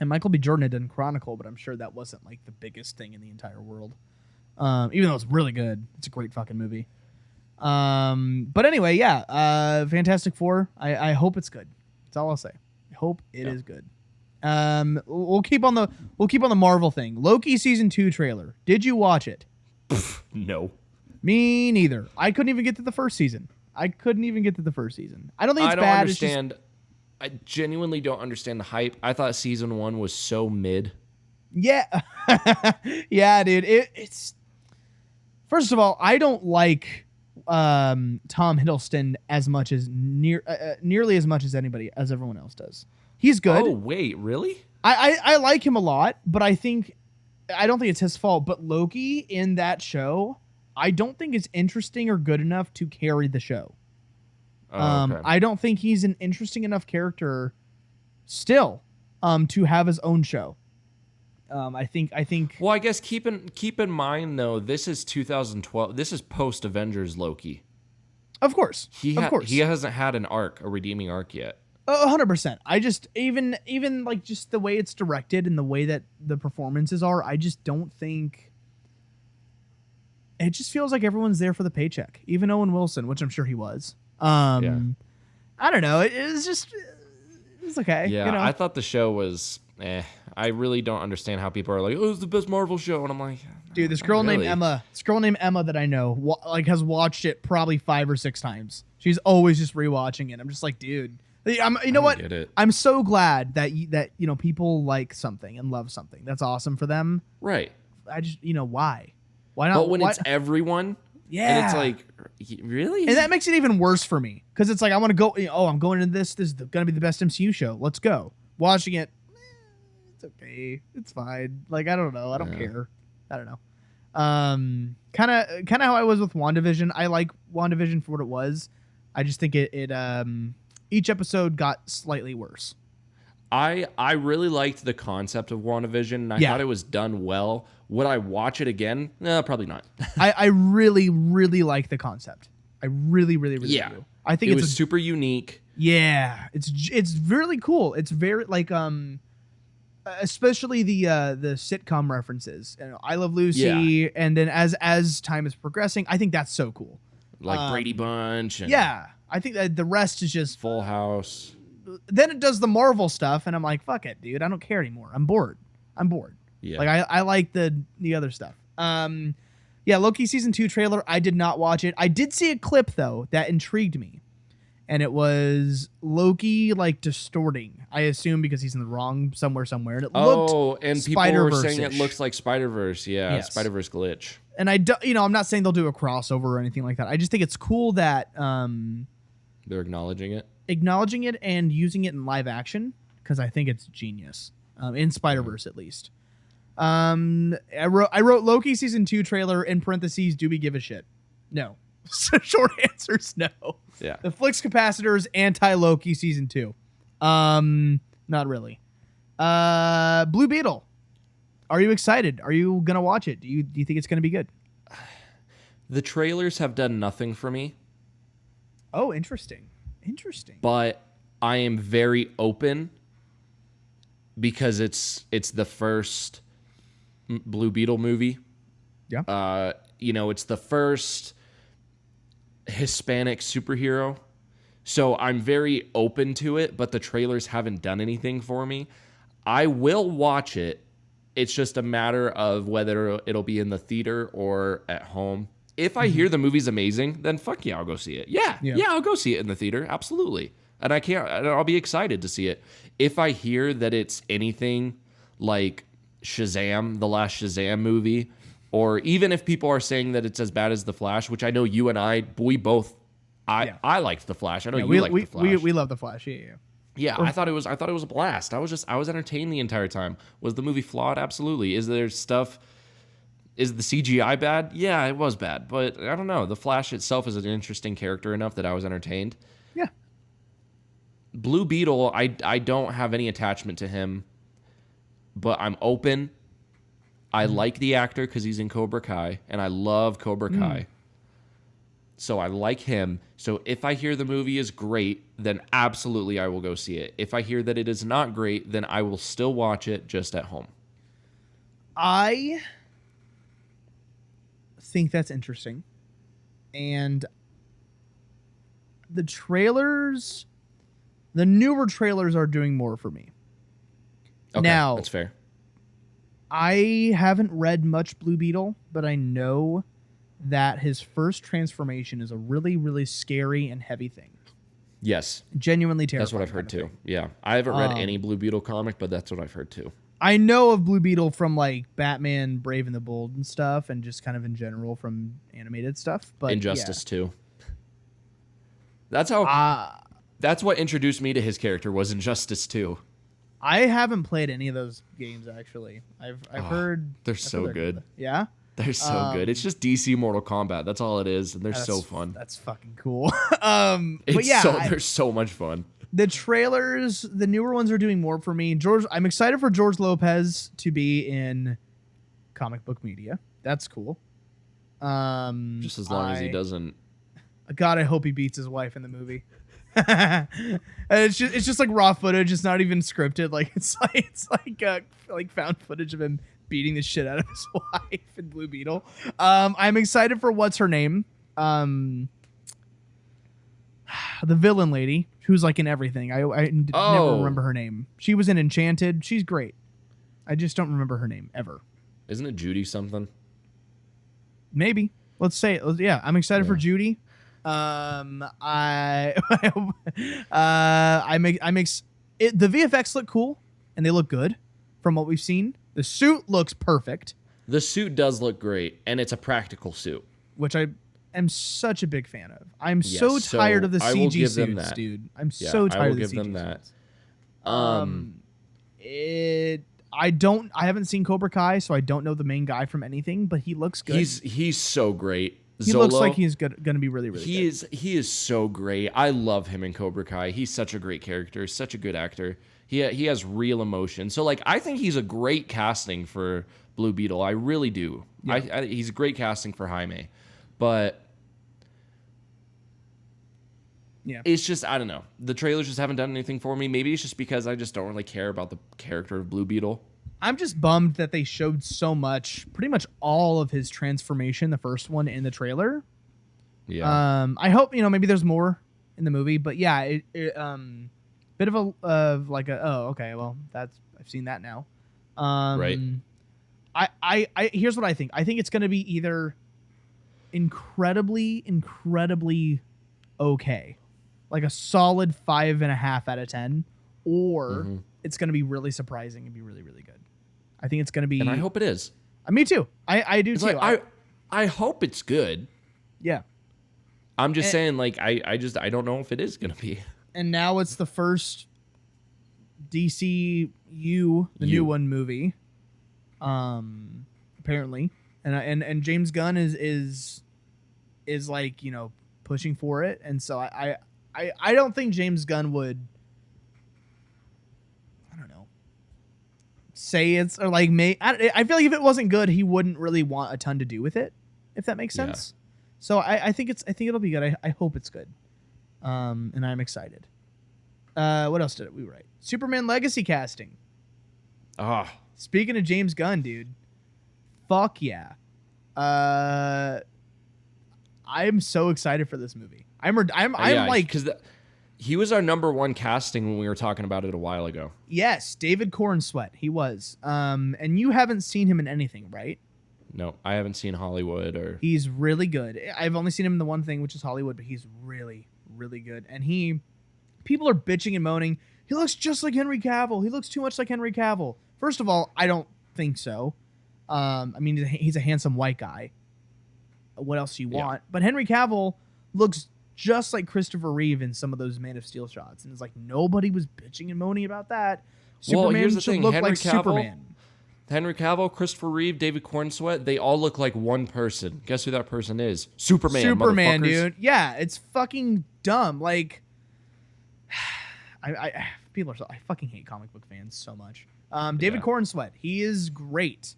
Michael B. Jordan had done Chronicle, but I'm sure that wasn't like the biggest thing in the entire world. Even though it's really good, it's a great fucking movie. But anyway, yeah. Fantastic Four. I hope it's good. That's all I'll say. I hope it is good. We'll keep on the Marvel thing. Loki season 2 trailer. Did you watch it? No. Me neither. I couldn't even get to the first season. I don't think it's I don't bad. understand. I genuinely don't understand the hype. I thought season 1 was so mid. Yeah. Yeah, dude. It's first of all, I don't like Tom Hiddleston as much as nearly as much as everyone else does. He's good. Oh, wait, really? I like him a lot, but I don't think it's his fault. But Loki in that show, I don't think is interesting or good enough to carry the show. Oh, okay. I don't think he's an interesting enough character still to have his own show. I think. Well, I guess keep in mind though, this is 2012. This is post Avengers Loki. Of course, He hasn't had a redeeming arc yet. 100%. I just even like just the way it's directed and the way that the performances are, I just don't think. It just feels like everyone's there for the paycheck. Even Owen Wilson, which I'm sure he was. Yeah. I don't know. It's okay. Yeah, you know? I thought the show was. I really don't understand how people are like, "Oh, it's the best Marvel show," and I'm like, dude, this not girl named really. Emma. This girl named Emma that I know, has watched it probably 5 or 6 times. She's always just rewatching it. I'm just like, dude. You know what? Get it. I'm so glad that people like something and love something. That's awesome for them. Right. I just why? Why not? But when it's everyone, yeah, and it's like, really? and that makes it even worse for me because it's like I want to go. I'm going into this. This is gonna be the best MCU show. Let's go. Watching it, it's okay. It's fine. Like I don't know. I don't care. I don't know. Kind of how I was with WandaVision. I like WandaVision for what it was. I just think it each episode got slightly worse. I really liked the concept of WandaVision, and I thought it was done well. Would I watch it again? No, probably not. I really, really like the concept. I really, really, really do. I think it was super unique. Yeah, it's really cool. It's very like especially the sitcom references. I Love Lucy, and then as time is progressing, I think that's so cool. Like Brady Bunch. And I think that the rest is just Full House. Then it does the Marvel stuff, and I'm like, fuck it, dude. I don't care anymore. I'm bored. Yeah. Like I like the other stuff. Loki season 2 trailer. I did not watch it. I did see a clip though that intrigued me, and it was Loki like distorting. I assume because he's in the wrong somewhere, and it looked and people were saying it looks like Spider-Verse. Yeah, Yes. Spider-Verse glitch. And I'm not saying they'll do a crossover or anything like that. I just think it's cool that They're acknowledging it and using it in live action because I think it's genius. In Spider-Verse at least. I wrote Loki season 2 trailer in parentheses. Do we give a shit? No. So short answer's no. Yeah. The Flix Capacitor's anti-Loki season 2. Not really. Blue Beetle. Are you excited? Are you gonna watch it? Do you think it's gonna be good? The trailers have done nothing for me. Oh, interesting. But I am very open because it's the first Blue Beetle movie. Yeah. It's the first Hispanic superhero. So I'm very open to it, but the trailers haven't done anything for me. I will watch it. It's just a matter of whether it'll be in the theater or at home. If I hear the movie's amazing, then fuck yeah, I'll go see it. Yeah, I'll go see it in the theater, absolutely. And I'll be excited to see it. If I hear that it's anything like Shazam, the last Shazam movie, or even if people are saying that it's as bad as The Flash, which I know you and I liked The Flash. I know you liked The Flash. We love The Flash. Yeah, I thought it was a blast. I was entertained the entire time. Was the movie flawed? Absolutely. Is the CGI bad? Yeah, it was bad. But I don't know. The Flash itself is an interesting character enough that I was entertained. Yeah. Blue Beetle, I don't have any attachment to him, but I'm open. I like the actor because he's in Cobra Kai, and I love Cobra Kai. So I like him. So if I hear the movie is great, then absolutely I will go see it. If I hear that it is not great, then I will still watch it just at home. I think that's interesting. And the newer trailers are doing more for me. Okay, now, that's fair. I haven't read much Blue Beetle, but I know that his first transformation is a really, really scary and heavy thing. Yes. Genuinely terrifying. That's what I've heard too. Yeah. I haven't read any Blue Beetle comic, but that's what I've heard too. I know of Blue Beetle from like Batman, Brave and the Bold and stuff, and just kind of in general from animated stuff. But Injustice 2. That's how. That's what introduced me to his character was Injustice 2. I haven't played any of those games actually. I've heard they're so good. Yeah. They're so good. It's just DC Mortal Kombat. That's all it is, and they're so fun. That's fucking cool. But yeah, they're so much fun. The trailers, the newer ones are doing more for me. I'm excited for George Lopez to be in comic book media. That's cool. Just as long as he doesn't. God, I hope he beats his wife in the movie. It's just like raw footage. It's not even scripted. Like it's like found footage of him beating the shit out of his wife in Blue Beetle. I'm excited for what's her name, the villain lady who's like in everything. I never remember her name. She was in Enchanted. She's great. I just don't remember her name ever. Isn't it Judy something? Maybe. Let's say it. Yeah, I'm excited for Judy. The VFX look cool and they look good from what we've seen. The suit looks perfect. The suit does look great, and it's a practical suit, which I am such a big fan of. I'm so tired of the CG suits, dude. I'm so tired of the CG suits. I will give them that. I haven't seen Cobra Kai, so I don't know the main guy from anything, but he looks good. He's so great. He looks like he's going to be really, really good. He is so great. I love him in Cobra Kai. He's such a great character, such a good actor. He has real emotion. So, like, I think he's a great casting for Blue Beetle. I really do. Yeah. He's a great casting for Jaime. But yeah, it's just, I don't know. The trailers just haven't done anything for me. Maybe it's just because I just don't really care about the character of Blue Beetle. I'm just bummed that they showed so much, pretty much all of his transformation, the first one, in the trailer. Yeah. I hope, maybe there's more in the movie, but yeah, bit of I've seen that now. Right. I here's what I think. I think it's going to be either incredibly okay, like a solid 5.5 out of 10, or it's going to be really surprising and be really, really good. I think it's going to be, and I hope it is. Me too. I do too. Like, I hope it's good. Yeah. I'm just saying, like, I don't know if it is going to be. And now it's the first DCU, new one movie, apparently, and James Gunn is like, pushing for it, and so I don't think James Gunn would, I don't know, say it's, or like I feel like if it wasn't good, he wouldn't really want a ton to do with it, if that makes sense. Yeah. So I think it'll be good. I hope it's good. And I'm excited. What else did we write? Superman Legacy casting. Speaking of James Gunn, dude, fuck yeah. I'm so excited for this movie. I'm like, because he was our number one casting when we were talking about it a while ago. Yes, David Cornsweet, he was. And you haven't seen him in anything, right? No, I haven't seen Hollywood or. He's really good. I've only seen him in the one thing, which is Hollywood, but he's really, really good. And people are bitching and moaning. He looks just like Henry Cavill. He looks too much like Henry Cavill. First of all, I don't think so. I mean, he's a handsome white guy. What else do you want? But Henry Cavill looks just like Christopher Reeve in some of those Man of Steel shots. And it's like nobody was bitching and moaning about that. Superman here's the should thing. look Henry like Cavill, Superman. Henry Cavill, Christopher Reeve, David Cornsweet, they all look like one person. Guess who that person is? Superman, dude. Yeah, it's fucking dumb. Like, I fucking hate comic book fans so much. David Cornsweet, he is great.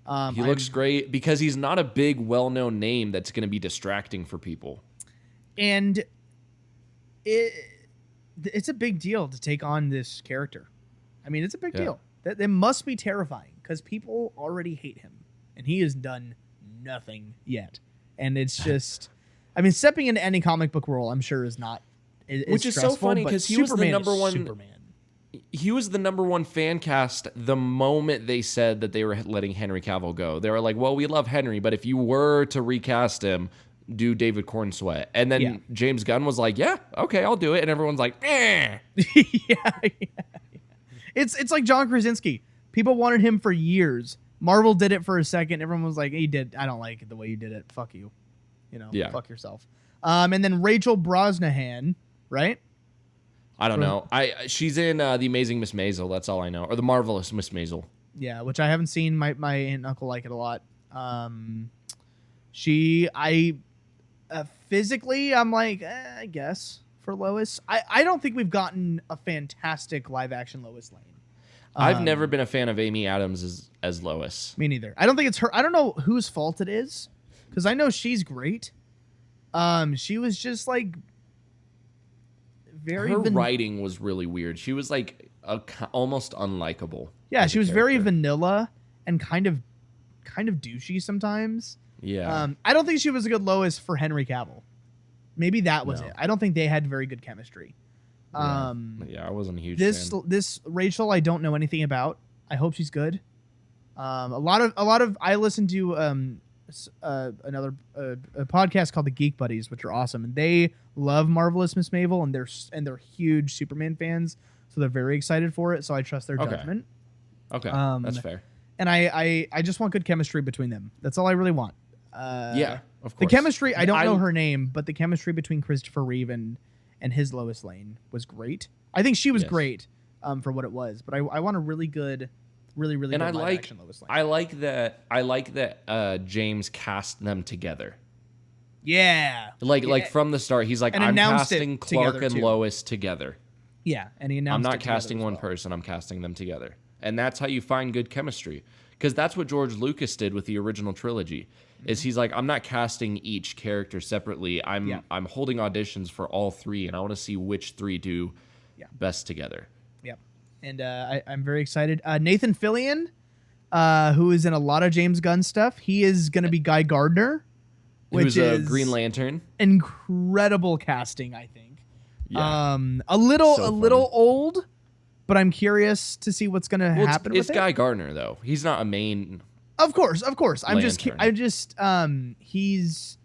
He looks great because he's not a big, well-known name that's going to be distracting for people. And it's a big deal to take on this character. I mean, it's a big deal. That must be terrifying because people already hate him, and he has done nothing yet. And it's just, I mean, stepping into any comic book role, I'm sure is not. Which is so funny because he was the number one. Superman. He was the number one fan cast the moment they said that they were letting Henry Cavill go. They were like, "Well, we love Henry, but if you were to recast him, do David Cornsweet." And then James Gunn was like, "Yeah, okay, I'll do it." And everyone's like, "Eh." yeah. It's like John Krasinski. People wanted him for years. Marvel did it for a second. Everyone was like, "He did. I don't like it the way you did it. Fuck you. Fuck yourself." And then Rachel Brosnahan, right? I don't know. She's in The Amazing Miss Maisel. That's all I know, or The Marvelous Miss Maisel. Yeah, which I haven't seen. My aunt and uncle like it a lot. Physically, I'm like, I guess for Lois. I don't think we've gotten a fantastic live action Lois Lane. I've never been a fan of Amy Adams as Lois. Me neither. I don't think it's her. I don't know whose fault it is, because I know she's great. She was just like her writing was really weird. She was like almost unlikable. Yeah, she was very vanilla and kind of douchey sometimes. Yeah. I don't think she was a good Lois for Henry Cavill. Maybe that was it. I don't think they had very good chemistry. I wasn't a huge fan. This Rachel, I don't know anything about. I hope she's good. A lot of I listen to another a podcast called the Geek Buddies, which are awesome, and they love Marvelous Miss Maisel, and they're huge Superman fans, so they're very excited for it. So I trust their judgment. Okay, that's fair. And I just want good chemistry between them. That's all I really want. Yeah, of course. The chemistry, I don't know her name, but the chemistry between Christopher Reeve and his Lois Lane was great. I think she was great for what it was, but I want a really good, really good live action Lois Lane. I like that James cast them together. Yeah. Like from the start, he's like, I'm casting Clark and too. Lois together. Yeah, and he announced I'm not casting one person, I'm casting them together. And that's how you find good chemistry. Because that's what George Lucas did with the original trilogy. Is he's like, I'm not casting each character separately. I'm holding auditions for all three, and I want to see which three do best together. Yep. And I'm very excited. Nathan Fillion, who is in a lot of James Gunn stuff, he is going to be Guy Gardner, which is Green Lantern. Incredible casting, I think. Yeah. A little old, but I'm curious to see what's going to happen with it. It's Guy Gardner, though. He's not a main... Of course. He's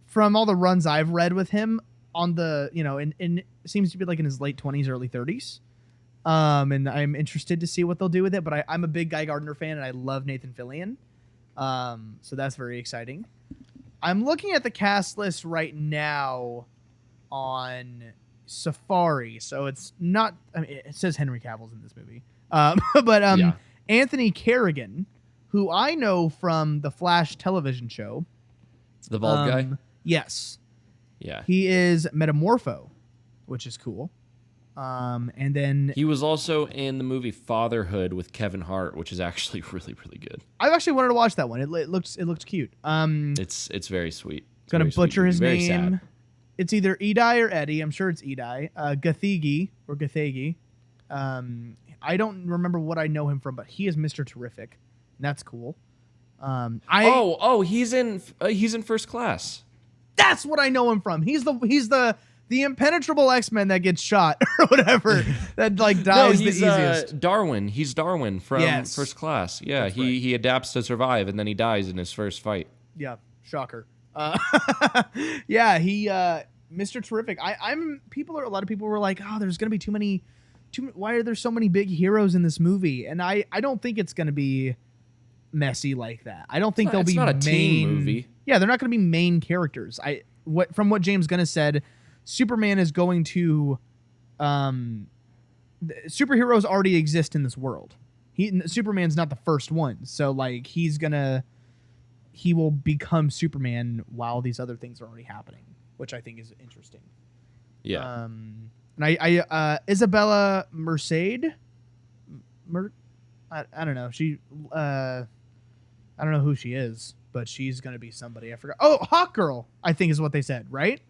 from all the runs I've read with him on the, and it seems to be like in his late 20s, early 30s. And I'm interested to see what they'll do with it, but I'm a big Guy Gardner fan and I love Nathan Fillion. So that's very exciting. I'm looking at the cast list right now on Safari. So it's not, it says Henry Cavill's in this movie. But Anthony Carrigan, who I know from the Flash television show. The bald guy? Yes. Yeah. He is Metamorpho, which is cool. And then... He was also in the movie Fatherhood with Kevin Hart, which is actually really, really good. I've actually wanted to watch that one. It looks cute. It's very sweet. It's gonna butcher his name. Sad. It's either Edie or Eddie. I'm sure it's Edie. Gathegi or Gathegi. I don't remember what I know him from, but he is Mr. Terrific. And that's cool. He's in First Class. That's what I know him from. He's the the impenetrable X-Men that gets shot or whatever that like dies the easiest. Darwin. He's Darwin from First Class. Yeah, That's he adapts to survive, and then he dies in his first fight. Yeah, shocker. Yeah, he Mr. Terrific. A lot of people were like, oh, there's gonna be too many. Why are there so many big heroes in this movie? And I don't think it's gonna be messy like that. I don't think they'll be not a main teen movie. Yeah, they're not gonna be main characters. From what James Gunn has said, Superman is going to superheroes already exist in this world. Superman's not the first one, so like he will become Superman while these other things are already happening, which I think is interesting. Yeah. And I Isabella Merced, I don't know. I don't know who she is, but she's gonna be somebody. I forgot. Oh, Hawk Girl, I think is what they said, right?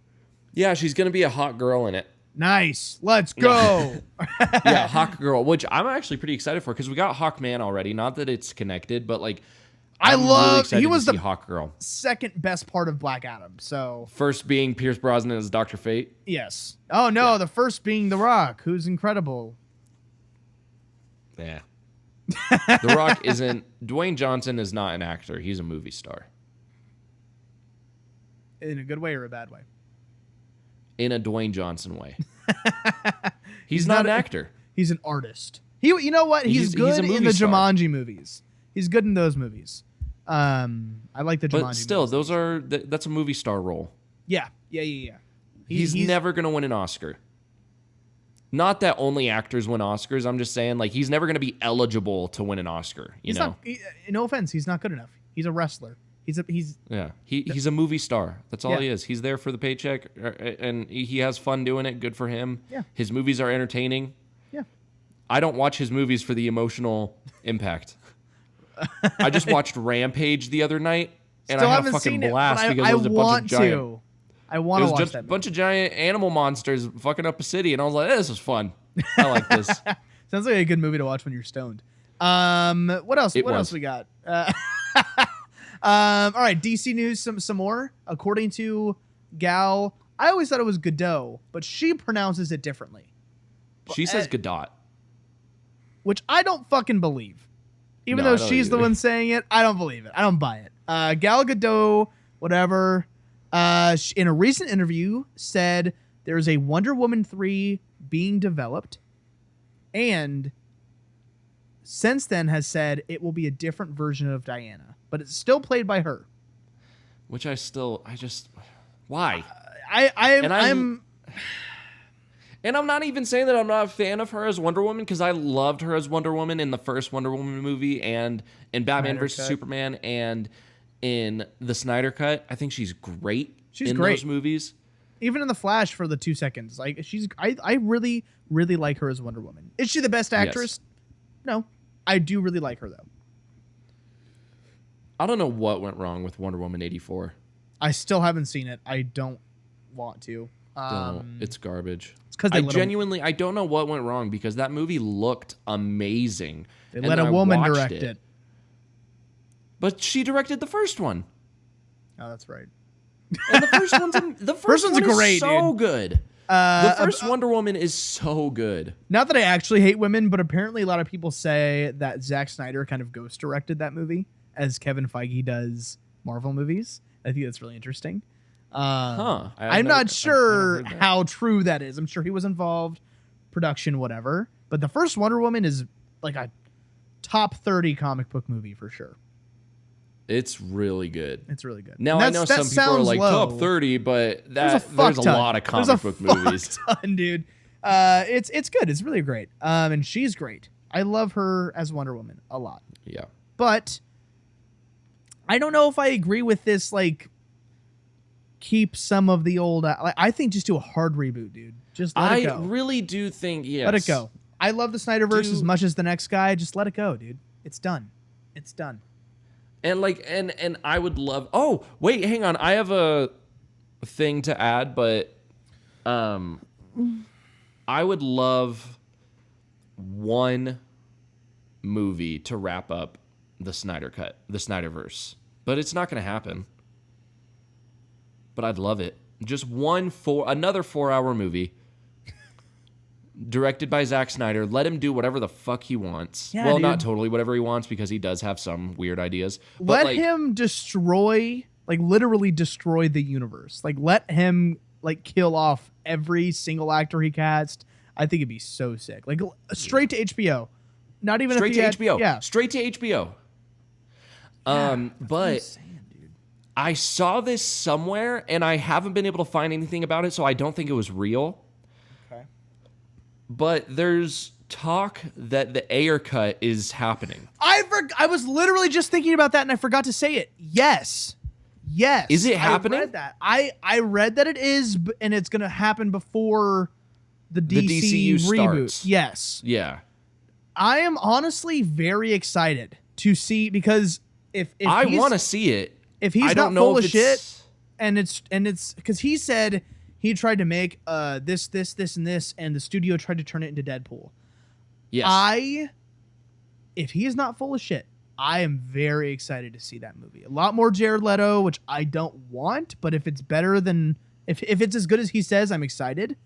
Yeah, she's gonna be a hot girl in it. Nice. Let's go. Yeah, Hawk Girl, which I'm actually pretty excited for because we got Hawkman already. Not that it's connected, but like he was the Hawk Girl. second best part of Black Adam. So First being Pierce Brosnan as Dr. Fate. yes. Oh no, the first being The Rock, who's incredible. Yeah. The Rock isn't. Dwayne Johnson is not an actor. He's a movie star. In a good way or a bad way? In a Dwayne Johnson way. He's not an actor. He's an artist. You know what? He's good a movie in the star. Jumanji movies. He's good in those movies. I like the Jumanji But still, movies. that's a movie star role. Yeah. He's never going to win an Oscar. Not that only actors win Oscars. I'm just saying, like, he's never going to be eligible to win an Oscar. No offense, he's not good enough. He's a wrestler. He's a movie star. That's all Yeah. he is. He's there for the paycheck, and he has fun doing it. Good for him. Yeah. His movies are entertaining. Yeah. I don't watch his movies for the emotional impact. I just watched Rampage the other night, and Still I had a haven't fucking seen it, blast but because it was a bunch of giant. I want to watch just that. a bunch of giant animal monsters fucking up a city, and I was like, "This is fun. I like this." Sounds like a good movie to watch when you're stoned. What else? What else we got? All right, DC news. Some more. According to Gal, I always thought it was Godot, but she pronounces it differently. She says Godot, which I don't fucking believe. Even No, I though don't she's the either. one saying it, I don't believe it. I don't buy it. Gal Gadot, whatever, in a recent interview said there is a Wonder Woman 3 being developed, and since then has said it will be a different version of Diana, but it's still played by her. which why? And I'm not even saying that I'm not a fan of her as Wonder Woman, because I loved her as Wonder Woman in the first Wonder Woman movie and in Batman Snyder vs. Cut. Superman and in the Snyder Cut. I think she's great in great. those movies. Even in the Flash for the 2 seconds, like I really really like her as Wonder Woman. Is she the best actress? No, I do really like her though. I don't know what went wrong with Wonder Woman 84. I still haven't seen it. I don't want to. Don't. It's garbage. It's because I don't know what went wrong, because that movie looked amazing. they And let then a I woman watched direct it. But she directed the first one. Oh, that's right. And the first First one's one is great, so dude. good. The first Wonder Woman is so good. Not that I actually hate women, but apparently a lot of people say that Zack Snyder kind of ghost directed that movie, as Kevin Feige does Marvel movies. I think that's really interesting. I'm not sure how true that is. I'm sure he was involved, production, whatever. But the first Wonder Woman is like a top 30 comic book movie for sure. It's really good. It's really good. Now, I know some people are like top 30, but there's a lot of comic book movies. Ton, dude. It's good. It's really great. And she's great. I love her as Wonder Woman a lot. Yeah. But I don't know if I agree with this, like, keep some of the old... I think just do a hard reboot, dude. Just let it go. I really do think, yes. Let it go. I love the Snyderverse as much as the next guy. Just let it go, dude. It's done. It's done. And like, and I would love... Oh, wait, hang on. I have a thing to add, but I would love one movie to wrap up the Snyder Cut, the Snyderverse. But it's not going to happen. But I'd love it. Just another 4-hour movie. Directed by Zack Snyder. Let him do whatever the fuck he wants. Yeah, well, dude. not totally whatever he wants because he does have some weird ideas. Let But him destroy, like literally destroy the universe. Like let him like kill off every single actor he cast. I think it'd be so sick. Like straight to HBO. Not even straight if to he had, HBO. Yeah. Straight to HBO. That's what I'm But saying, dude. I saw this somewhere and I haven't been able to find anything about it, so I don't think it was real. Okay. But there's talk that the Ayer cut is happening. I was literally just thinking about that and I forgot to say it. Yes. Is it happening? I read that. I read that it is, and it's going to happen before the DC DCU reboot. starts. Yes. Yeah. I am honestly very excited to see, because if I he's- want to see it. if he's I don't not full know of if shit, it's- and it's because he said he tried to make this and this, and the studio tried to turn it into Deadpool. Yes. If he is not full of shit, I am very excited to see that movie. A lot more Jared Leto, which I don't want, but if it's better than if it's as good as he says, I'm excited.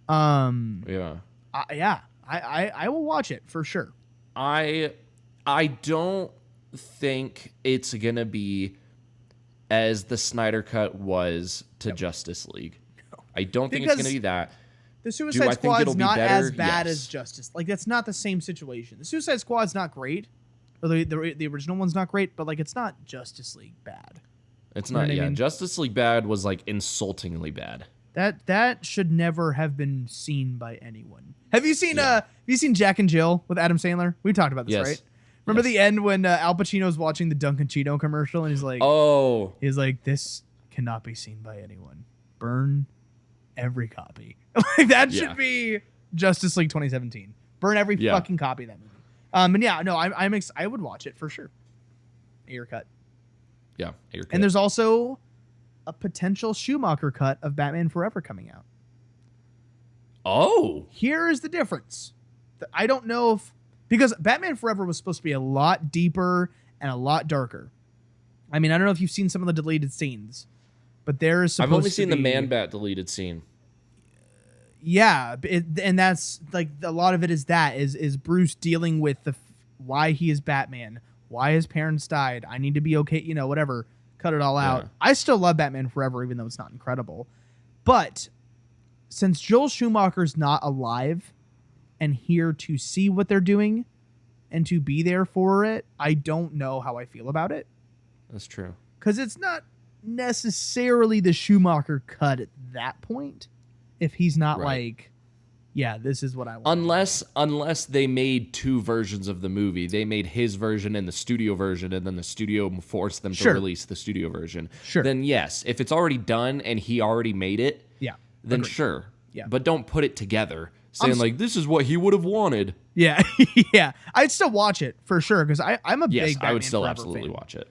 Yeah. I will watch it for sure. I don't think it's going to be as the Snyder cut was to Justice League. I don't think it's Because going to be that. The I Suicide think Squad's it'll be not better? as bad Yes. as Justice. Like that's not the same situation. The Suicide Squad's not great. Or the original one's not great, but like it's not Justice League bad. It's You know not. what I Yeah, mean? Justice League bad was like insultingly bad. That should never have been seen by anyone. Have you seen Jack and Jill with Adam Sandler? We talked about this, Yes. right? Remember Yes. the end when Al Pacino's watching the Dunkin' Cheeto commercial and he's like, Oh, this cannot be seen by anyone. Burn every copy. Like that Yeah. should be Justice League 2017. Burn every Yeah. fucking copy of that movie. And yeah, no, I would watch it for sure. Ayer cut. yeah. Ayer cut. And there's also a potential Schumacher cut of Batman Forever coming out. Oh, Here is the difference. I don't know if, because Batman Forever was supposed to be a lot deeper and a lot darker. I mean, I don't know if you've seen some of the deleted scenes, but there is supposed I've only to seen the be- Man-Bat deleted scene. Yeah, and that's like a lot of it is Bruce dealing with why he is Batman, why his parents died. I need to be okay, whatever. Cut it all out. Yeah. I still love Batman Forever, even though it's not incredible. But since Joel Schumacher's not alive and here to see what they're doing and to be there for it, I don't know how I feel about it. That's true. Because it's not necessarily the Schumacher cut at that point. If he's not Right. like, yeah, this is what I want. Unless they made two versions of the movie. They made his version and the studio version, and then the studio forced them Sure. to release the studio version. Sure. Then yes, if it's already done and he already made it, Yeah. then Agreed. sure. Yeah. But don't put it together saying like this is what he would have wanted. Yeah. Yeah. I'd still watch it for sure because I'm a Yes, big Batman I would still Forever absolutely fan. watch it.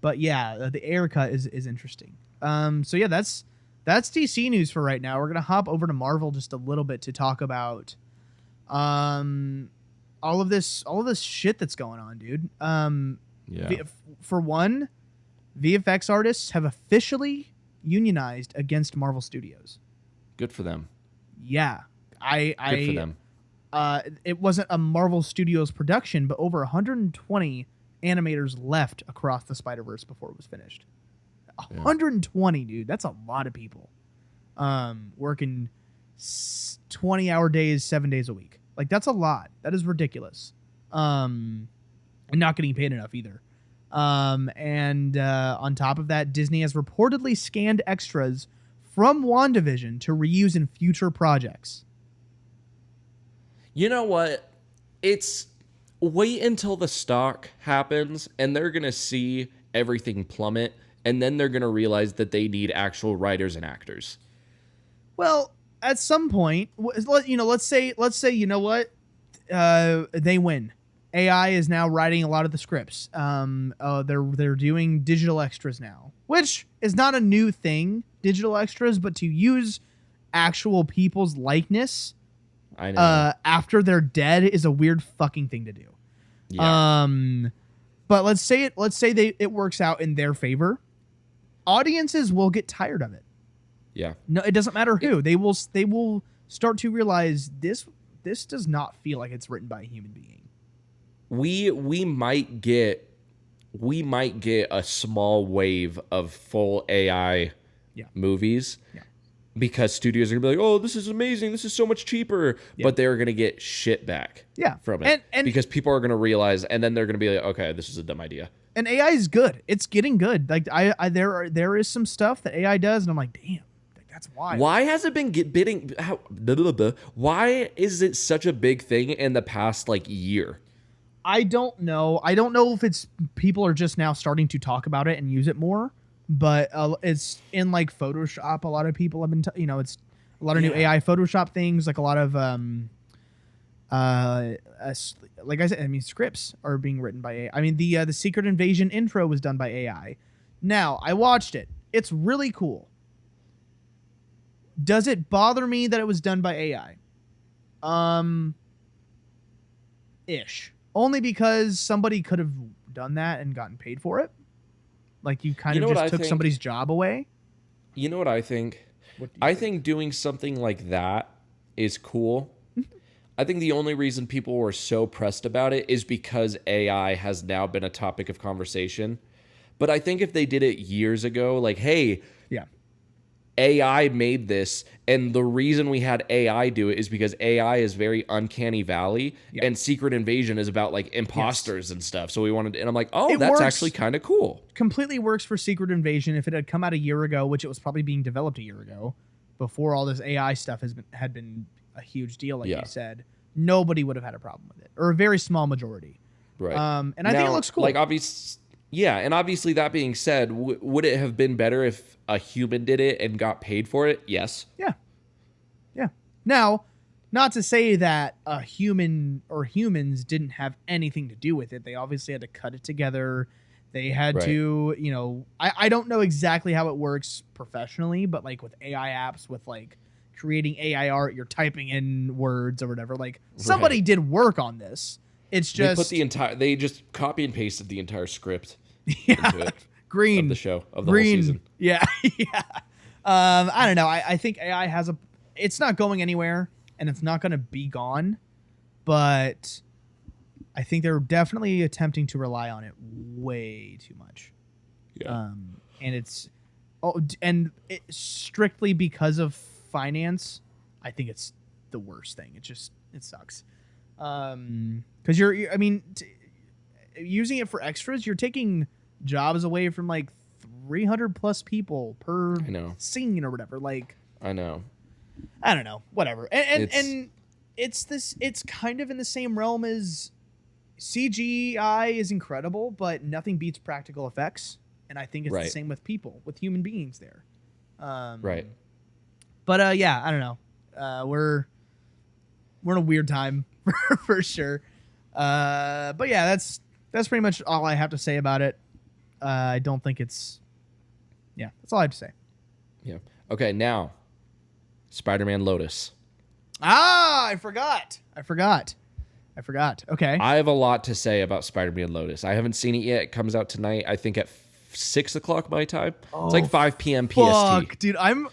But yeah, the Ayer cut is interesting. So yeah, that's DC news for right now. We're gonna hop over to Marvel just a little bit to talk about all of this shit that's going on, dude. Yeah. For one, VFX artists have officially unionized against Marvel Studios. Good for them. Yeah. Good for them. It wasn't a Marvel Studios production, but over 120 animators left across the Spider-Verse before it was finished. 120, dude. That's a lot of people. Working 20-hour days, 7 days a week. Like, that's a lot. That is ridiculous. And not getting paid enough either. And on top of that, Disney has reportedly scanned extras from WandaVision to reuse in future projects. You know what? It's wait until the stock happens and they're going to see everything plummet and then they're going to realize that they need actual writers and actors. Well, at some point, let's say you know what? They win. AI is now writing a lot of the scripts. They're doing digital extras now, which is not a new thing, digital extras, but to use actual people's likeness I know. after they're dead is a weird fucking thing to do. Yeah. But let's say it works out in their favor. Audiences will get tired of it. Yeah. No, it doesn't matter who. They will start to realize this does not feel like it's written by a human being. We might get a small wave of full AI movies. Yeah. Because studios are gonna be like, oh, this is amazing, this is so much cheaper, but they're gonna get shit back from it. And because people are gonna realize, and then they're gonna be like, okay, this is a dumb idea. And AI is good. It's getting good. Like there is some stuff that AI does, and I'm like, damn, that's wild. Why has it been bidding? Why is it such a big thing in the past like year? I don't know. I don't know if it's people are just now starting to talk about it and use it more. But it's in like Photoshop. A lot of people have been, it's a lot of new AI Photoshop things. Like a lot of, like I said, I mean, scripts are being written by AI. I mean, the Secret Invasion intro was done by AI. Now I watched it. It's really cool. Does it bother me that it was done by AI? Ish. Only because somebody could have done that and gotten paid for it. Like you kind of just took somebody's job away. You know what I think? I think doing something like that is cool. I think the only reason people were so pressed about it is because AI has now been a topic of conversation. But I think if they did it years ago, like, hey, AI made this, and the reason we had AI do it is because AI is very uncanny valley, and Secret Invasion is about like imposters and stuff. So we wanted, and I'm like, oh, that's actually kind of cool. Completely works for Secret Invasion. If it had come out a year ago, which it was probably being developed a year ago, before all this AI stuff had been a huge deal, like you said, nobody would have had a problem with it, or a very small majority. Right. And I think it looks cool. Like and obviously that being said, would it have been better if a human did it and got paid for it? Yes. Yeah. Now, not to say that a human or humans didn't have anything to do with it. They obviously had to cut it together. They had to, I don't know exactly how it works professionally, but like with AI apps, with like creating AI art, you're typing in words or whatever. Like somebody did work on this. It's just they just copy and pasted the entire script into it. Green of the show of the whole season. Yeah. I don't know. I think AI has it's not going anywhere and it's not going to be gone, but I think they're definitely attempting to rely on it way too much. Yeah. And strictly because of finance, I think it's the worst thing. It sucks. Because using it for extras, you're taking jobs away from like 300 plus people per scene or whatever. Like, I know. I don't know. Whatever. And it's kind of in the same realm as CGI is incredible, but nothing beats practical effects. And I think it's the same with people, with human beings there. Right. But I don't know. We're in a weird time for sure. But yeah, that's pretty much all I have to say about it. I don't think it's... Yeah, that's all I have to say. Yeah. Okay, now, Spider-Man Lotus. I forgot. Okay. I have a lot to say about Spider-Man Lotus. I haven't seen it yet. It comes out tonight, I think, at 6 o'clock my time. It's like 5 p.m. PST. Dude, I'm...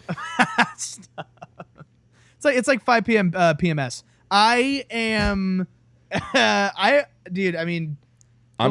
It's like 5 p.m. PMS. I am... I'm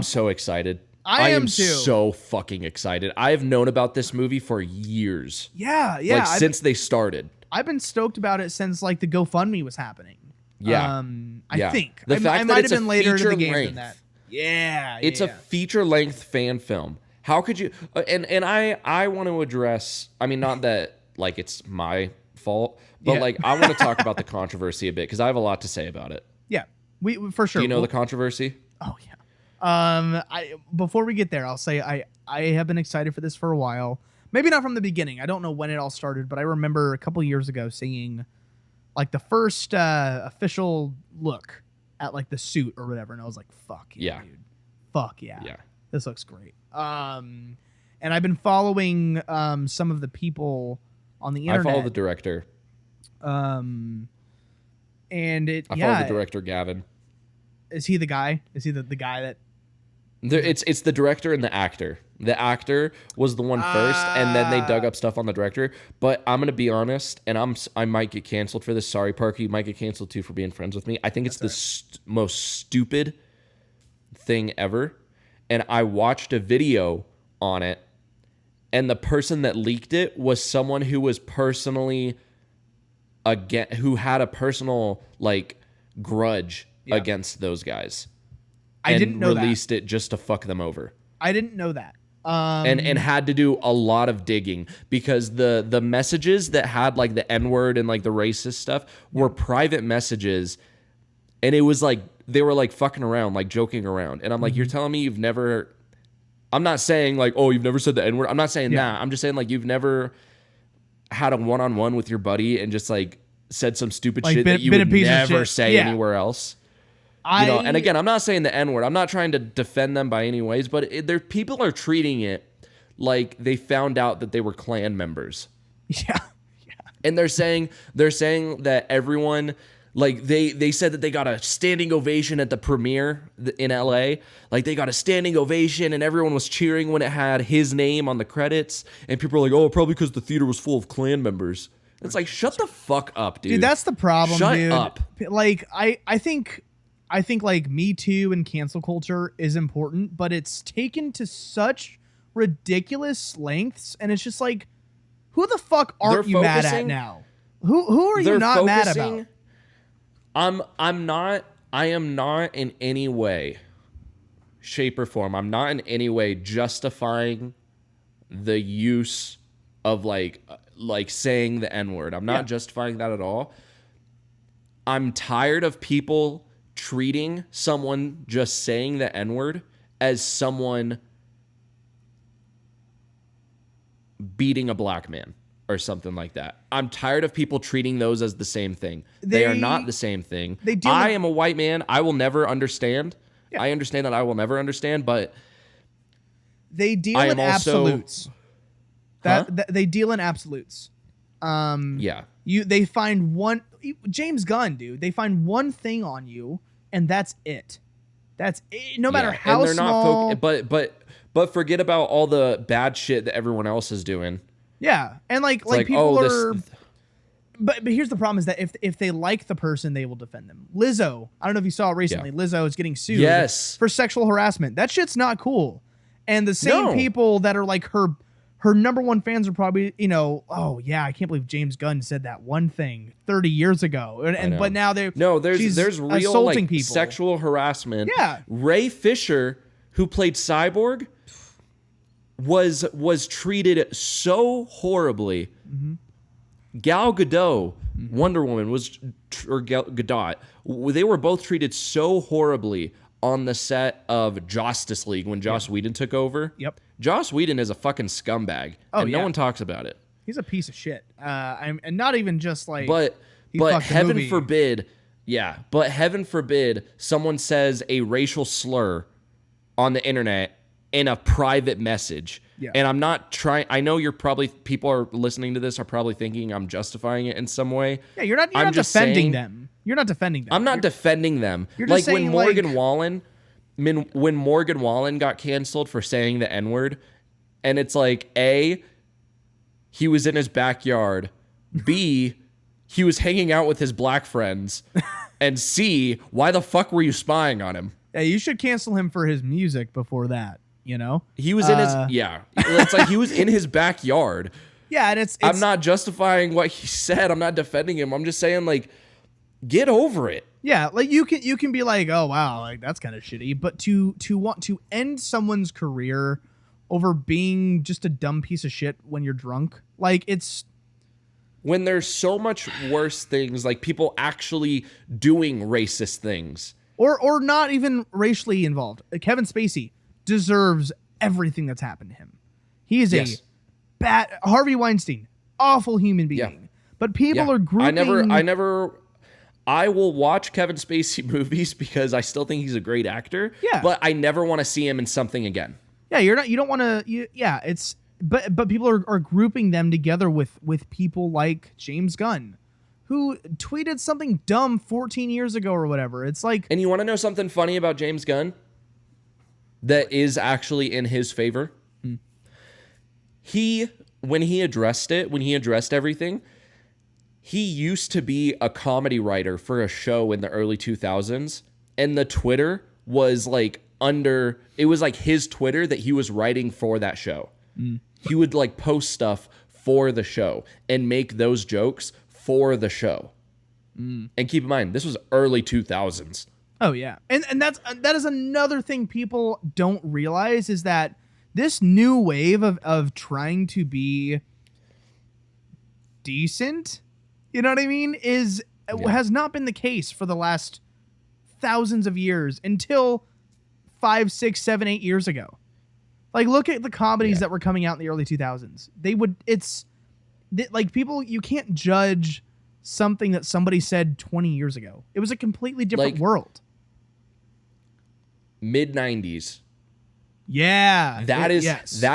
so excited. I am too. So fucking excited. I have known about this movie for years. Yeah. Like since they started. I've been stoked about it since like the GoFundMe was happening. Yeah. I think. The fact I might have it's been later to the game length, than that. Yeah. It's a feature-length fan film. How could you... And I want to address... I mean, not that like it's my fault, but like I want to talk about the controversy a bit because I have a lot to say about it. Yeah. We for sure. Do you know the controversy? Oh yeah. Before we get there, I'll say I have been excited for this for a while. Maybe not from the beginning. I don't know when it all started, but I remember a couple years ago seeing like the first official look at like the suit or whatever, and I was like, "Fuck yeah, dude! Fuck yeah, this looks great." And I've been following some of the people on the internet. I follow the director. And I follow the director, Gavin. Is he the guy? Is he the guy that? It's the director and the actor. The actor was the one first, and then they dug up stuff on the director. But I'm gonna be honest, and I might get canceled for this. Sorry, Parker, you might get canceled too for being friends with me. I think it's the most stupid thing ever. And I watched a video on it, and the person that leaked it was someone who was personally who had a personal like grudge against those guys. I didn't know released it just to fuck them over. I didn't know that. And had to do a lot of digging because the messages that had like the N-word and like the racist stuff were private messages, and it was like they were like fucking around, like joking around. And I'm like, you're telling me you've never, I'm not saying like, oh, you've never said the N-word. I'm not saying that. I'm just saying like you've never had a one-on-one with your buddy and just like said some stupid shit that you would never say anywhere else. You know, and again, I'm not saying the N-word. I'm not trying to defend them by any ways, but people are treating it like they found out that they were Klan members. Yeah. And they're saying that everyone, like they said that they got a standing ovation at the premiere in LA. Like they got a standing ovation and everyone was cheering when it had his name on the credits. And people are like, oh, probably because the theater was full of Klan members. It's like, shut the fuck up, dude. Dude, that's the problem, Shut dude. up. Like, I think like Me Too and cancel culture is important, but it's taken to such ridiculous lengths, and it's just like, who the fuck aren't you mad at now? Who are you not mad about? I am not in any way, shape, or form. I'm not in any way justifying the use of like saying the N-word. I'm not justifying that at all. I'm tired of people treating someone just saying the N-word as someone beating a black man or something like that. I'm tired of people treating those as the same thing. They are not the same thing. I am a white man. I will never understand. Yeah. I understand that I will never understand, but they deal in absolutes. They deal in absolutes. They find one James Gunn, dude. They find one thing on you, and that's it. That's it. No matter how small. But forget about all the bad shit that everyone else is doing. Yeah, and like people are. But here's the problem: is that if they like the person, they will defend them. Lizzo, I don't know if you saw it recently. Lizzo is getting sued for sexual harassment. That shit's not cool. And the same people that are like her number one fans are probably, oh yeah, I can't believe James Gunn said that one thing 30 years ago, but now there's real assaulting people. Sexual harassment. Yeah, Ray Fisher, who played Cyborg, was treated so horribly. Mm-hmm. Gal Gadot, Wonder Woman, or Gal Gadot, they were both treated so horribly on the set of Justice League when Joss Whedon took over. Yep. Joss Whedon is a fucking scumbag, and no one talks about it. He's a piece of shit. And not even just like. But heaven forbid, But heaven forbid someone says a racial slur on the internet in a private message. Yeah. And I'm not trying. I know people are listening to this are probably thinking I'm justifying it in some way. Yeah, you're not defending them. You're not defending them. I'm not defending them. You're just like saying, when Morgan Wallen. When Morgan Wallen got canceled for saying the N-word, and it's like, A, he was in his backyard, B, he was hanging out with his black friends, and C, why the fuck were you spying on him? Yeah, you should cancel him for his music before that, He was in his, it's like he was in his backyard. Yeah, and it's I'm not justifying what he said. I'm not defending him. I'm just saying, like, get over it. Yeah, like you can be like, oh wow, like that's kind of shitty, but to want to end someone's career over being just a dumb piece of shit when you're drunk, like it's when there's so much worse things, like people actually doing racist things, or not even racially involved. Kevin Spacey deserves everything that's happened to him. He is a bad Harvey Weinstein, awful human being. Yeah. But people are grouping. I will watch Kevin Spacey movies because I still think he's a great actor. Yeah. But I never want to see him in something again. Yeah, you don't want to. It's but people are grouping them together with people like James Gunn, who tweeted something dumb 14 years ago or whatever. It's like. And you want to know something funny about James Gunn that is actually in his favor? when he addressed everything, he used to be a comedy writer for a show in the early 2000s, and the Twitter was like it was like his Twitter that he was writing for that show. He would like post stuff for the show and make those jokes for the show. And keep in mind, this was early 2000s. Oh yeah. And that is another thing people don't realize, is that this new wave of trying to be decent, you know what I mean, has not been the case for the last thousands of years until 5, 6, 7, 8 years ago. Like, look at the comedies that were coming out in the early 2000s. People, you can't judge something that somebody said 20 years ago. It was a completely different world. Mid 90s. Yeah. That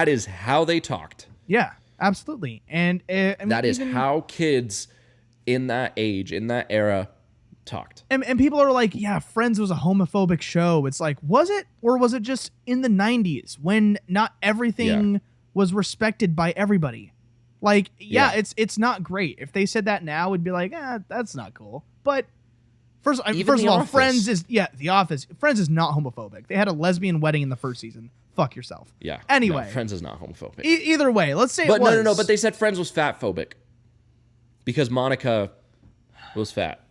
is how they talked. Yeah, absolutely. And that is how kids in that age, in that era, talked. And people are like, yeah, Friends was a homophobic show. It's like, was it? Or was it just in the 90s when not everything was respected by everybody? Like, it's not great. If they said that now, it'd be like, that's not cool. But first of all, Friends is The Office. Friends is not homophobic. They had a lesbian wedding in the first season. Fuck yourself. Yeah. Anyway, no, Friends is not homophobic. Either way, let's say but it was. No. But they said Friends was fat phobic because Monica was fat.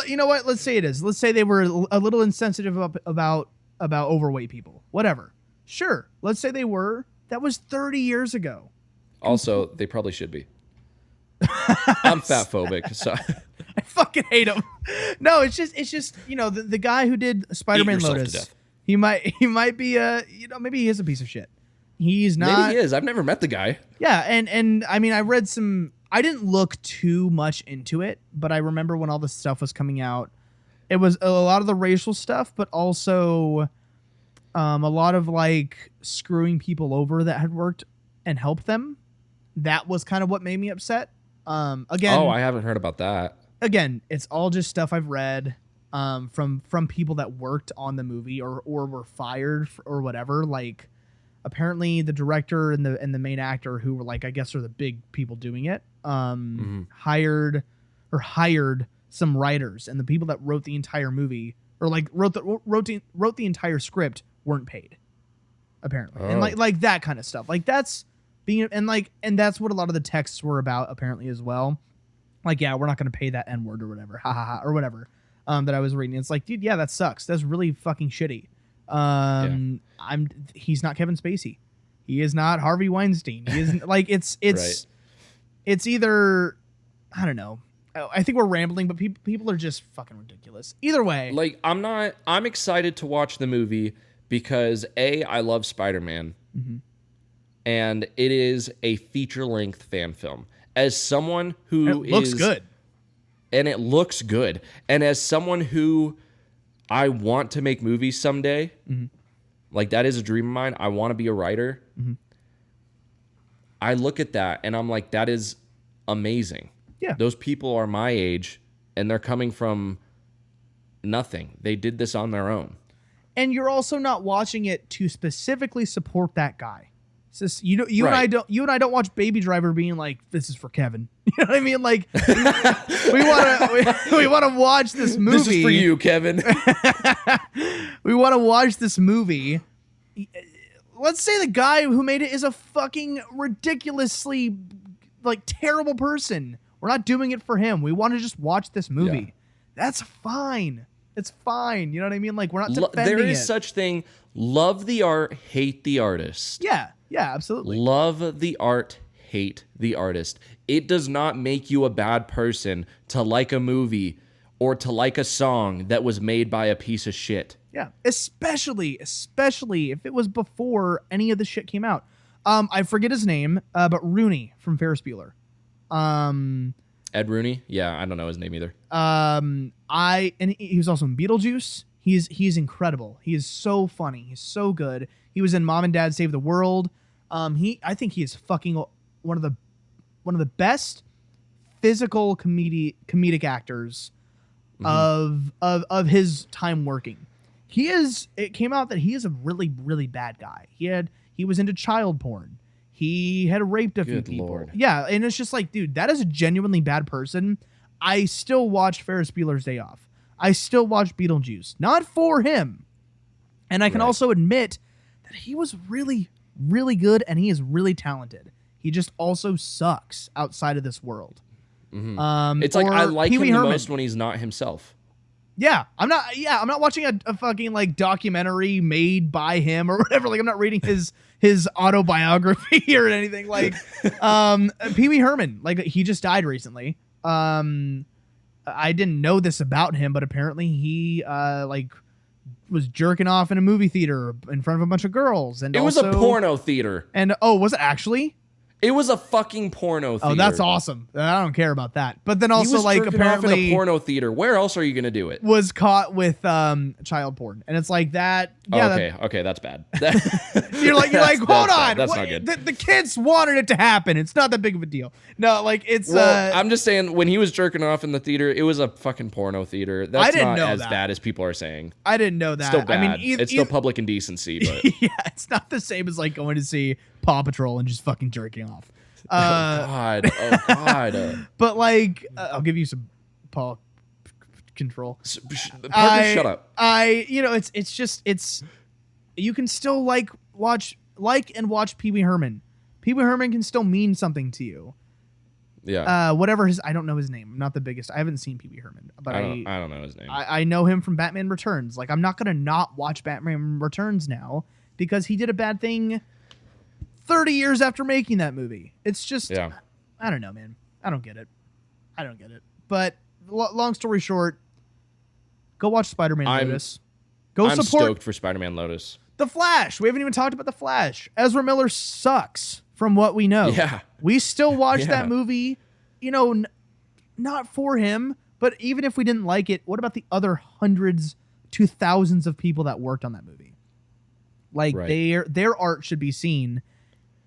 You know what? Let's say it is. Let's say they were a little insensitive about overweight people. Whatever. Sure. Let's say they were. That was 30 years ago. Also, they probably should be. I'm fat phobic, so I fucking hate him. No, it's just the guy who did Spider-Man Lotus. He might be maybe he is a piece of shit. He's not. Maybe he is. I've never met the guy. Yeah, and I mean, I read some. I didn't look too much into it, but I remember when all the stuff was coming out, it was a lot of the racial stuff, but also a lot of like screwing people over that had worked and helped them. That was kind of what made me upset. Again, I haven't heard about that. Again, it's all just stuff I've read from people that worked on the movie or were fired or whatever. Like, apparently the director and the main actor, who were like, I guess are the big people doing it, hired some writers, and the people that wrote the entire movie or like wrote the entire script weren't paid, apparently. And like that kind of stuff. Like that's being and that's what a lot of the texts were about apparently as well. Like, yeah, we're not going to pay that N-word or whatever, ha ha ha, or whatever. That I was reading. It's like, dude, yeah, that sucks. That's really fucking shitty. He's not Kevin Spacey. He is not Harvey Weinstein. He isn't like it's right. It's either, I don't know. I think we're rambling, but people are just fucking ridiculous. Either way, like I'm excited to watch the movie because I love Spider-Man, and it is a feature-length fan film. As someone who looks good. And it looks good. And as someone who I want to make movies someday, like that is a dream of mine. I want to be a writer. I look at that and I'm like, that is amazing. Yeah. Those people are my age and they're coming from nothing. They did this on their own. And you're also not watching it to specifically support that guy. It's just, you and I don't watch Baby Driver being like, this is for Kevin. You know what I mean? Like we want to watch this movie. This is for you, Kevin. We want to watch this movie. Let's say the guy who made it is a fucking ridiculously like terrible person. We're not doing it for him. We want to just watch this movie. Yeah. That's fine. It's fine. You know what I mean? Like, we're not defending there is it. Such thing. Love the art, hate the artist. Yeah. Yeah, absolutely. Love the art, hate the artist. It does not make you a bad person to like a movie or to like a song that was made by a piece of shit. Yeah, especially if it was before any of the shit came out. I forget his name, but Rooney from Ferris Bueller. Ed Rooney? Yeah, I don't know his name either. He was also in Beetlejuice. He's incredible. He is so funny. He's so good. He was in Mom and Dad Save the World. I think he is fucking one of the best physical comedic actors of his time working. It came out that he is a really, really bad guy. He was into child porn. He had raped a few Good people. Lord. Yeah, and it's just like, dude, that is a genuinely bad person. I still watched Ferris Bueller's Day Off. I still watch Beetlejuice. Not for him. And I can Right. also admit that he was really, really good and he is really talented. He just also sucks outside of this world. It's like I like him the most when he's not himself. Yeah, I'm not watching a fucking like documentary made by him or whatever. Like I'm not reading his autobiography or anything. Like Pee Wee Herman, like he just died recently. I didn't know this about him, but apparently he like was jerking off in a movie theater in front of a bunch of girls, and It was a porno theater. And was it actually? It was a fucking porno theater. Oh, that's awesome. I don't care about that. But then He also was like jerking off in apparently a porno theater. Where else are you gonna do it? was caught with child porn, and it's like that. Yeah, Okay, that's bad. you're like hold on. That's not good. The kids wanted it to happen. It's not that big of a deal. No, like it's. Well, I'm just saying when he was jerking off in the theater, it was a fucking porno theater. That's I didn't not know as that. bad as people are saying. I didn't know that. Still bad. I mean, it's still public indecency, but yeah, it's not the same as like going to see Paw Patrol and just fucking jerking off. oh god. But like, I'll give you some paw control. Parker, shut up. It's just you can still watch Pee Wee Herman. Pee Wee Herman can still mean something to you. Yeah. Whatever I don't know his name. I'm not the biggest. I haven't seen Pee Wee Herman, but I don't know his name. I know him from Batman Returns. Like I'm not gonna not watch Batman Returns now because he did a bad thing 30 years after making that movie. It's just, I don't know, man. I don't get it. But long story short, go watch Spider-Man Lotus. I'm stoked for Spider-Man Lotus. The Flash. We haven't even talked about The Flash. Ezra Miller sucks from what we know. Yeah. We still watch that movie, not for him, but even if we didn't like it, what about the other hundreds to thousands of people that worked on that movie? Like their art should be seen.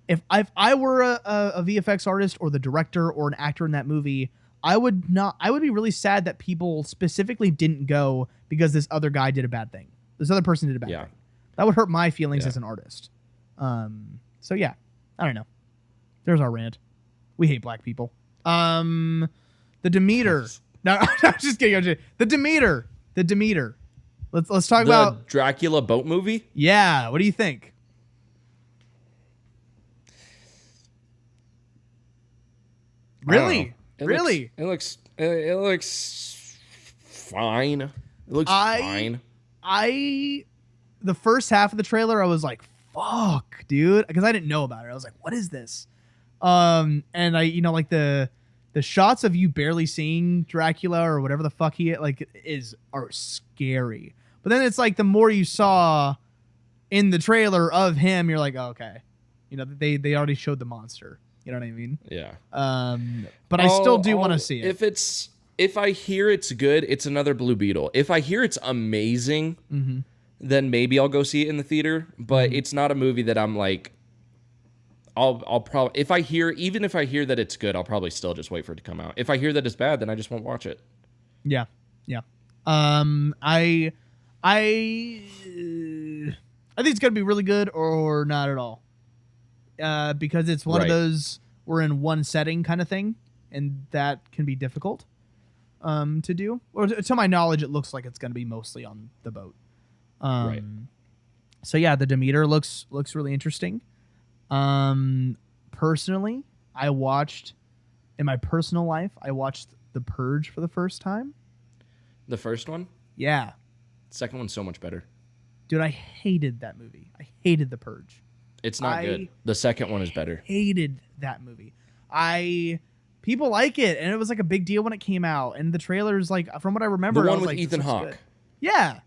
If I were a VFX artist or the director or an actor in that movie, I would be really sad that people specifically didn't go because this other guy did a bad thing. This other person did a bad thing. That would hurt my feelings as an artist. So yeah, I don't know. There's our rant. We hate black people. The Demeter. No, I'm just kidding. The Demeter. Let's talk about Dracula boat movie. Yeah, what do you think? Really? Really? It looks fine. It looks fine. The first half of the trailer, I was like, fuck, dude. Because I didn't know about it. I was like, what is this? And like the shots of you barely seeing Dracula or whatever the fuck he are scary. But then it's like the more you saw in the trailer of him, you're like, oh, okay. They already showed the monster. You know what I mean? Yeah. But I still do want to see it. If I hear it's good, it's another Blue Beetle. If I hear it's amazing, then maybe I'll go see it in the theater. But it's not a movie that I'm like, I'll probably if I hear that it's good, I'll probably still just wait for it to come out. If I hear that it's bad, then I just won't watch it. Yeah. I think it's gonna be really good or not at all. Because it's one of those we're in one setting kind of thing, and that can be difficult to do. Or to my knowledge, it looks like it's going to be mostly on the boat. So yeah, the Demeter looks really interesting. Personally, in my personal life, I watched The Purge for the first time. The first one? Yeah. Second one's so much better. Dude, I hated that movie. I hated The Purge. It's not good. The second one is better. Hated that movie. People like it, and it was like a big deal when it came out. And the trailers, like from what I remember, the one I was with like, Ethan Hawke. Good. Yeah.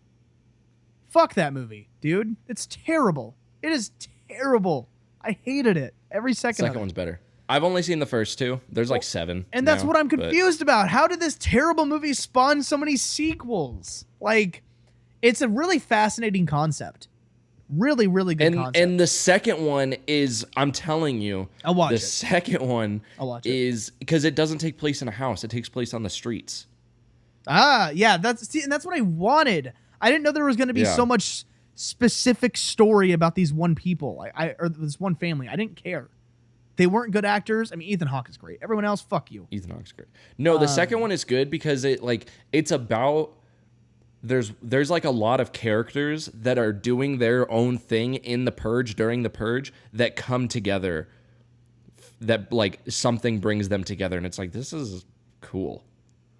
Fuck that movie, dude. It's terrible. It is terrible. I hated it every second. Second one's better. I've only seen the first two. There's like 7. And that's what I'm confused about. How did this terrible movie spawn so many sequels? Like, it's a really fascinating concept. Really, really good concept. And the second one is, I'm telling you, I'll watch it. The second one I'll watch it. is because it doesn't take place in a house. It takes place on the streets. Yeah, that's what I wanted. I didn't know there was going to be so much specific story about these one people, or this one family. I didn't care. They weren't good actors. I mean, Ethan Hawke is great. Everyone else, fuck you. Ethan Hawke's great. No, the second one is good because it's about there's like a lot of characters that are doing their own thing in the Purge during the Purge that come together. That like something brings them together, and it's like this is cool.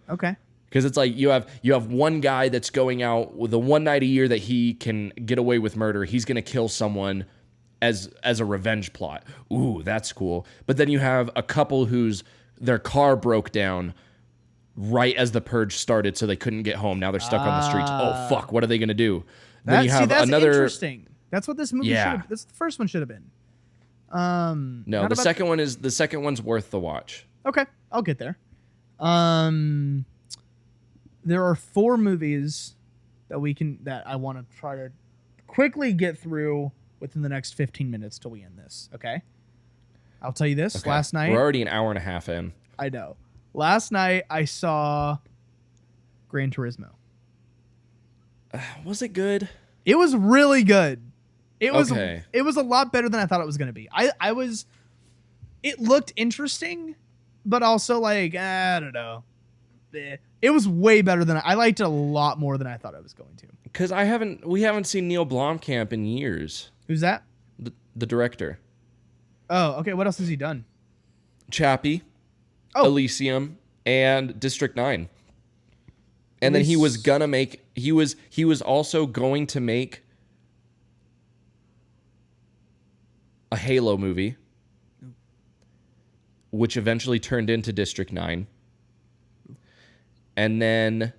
Okay. Because it's like you have one guy that's going out with the one night a year that he can get away with murder. He's gonna kill someone as a revenge plot. Ooh, that's cool. But then you have a couple whose their car broke down right as the Purge started, so they couldn't get home. Now they're stuck on the streets. Oh fuck, what are they gonna do? Then you have that's another. Interesting. That's what this movie should have. That's the first one should have been. No, the second one's worth the watch. Okay, I'll get there. There are 4 movies that I want to try to quickly get through within the next 15 minutes till we end this. Okay, I'll tell you this. Okay. Last night, We're already an hour and a half in. I know. Last night I saw Gran Turismo. Was it good? It was really good. It was Okay. It was a lot better than I thought it was going to be. It looked interesting, but also like I don't know. It was way better than I liked it a lot more than I thought I was going to. Because we haven't seen Neil Blomkamp in years. Who's that? The director. Oh, okay. What else has he done? Chappie, Elysium, and District 9. And then he was also going to make a Halo movie, which eventually turned into District 9. And then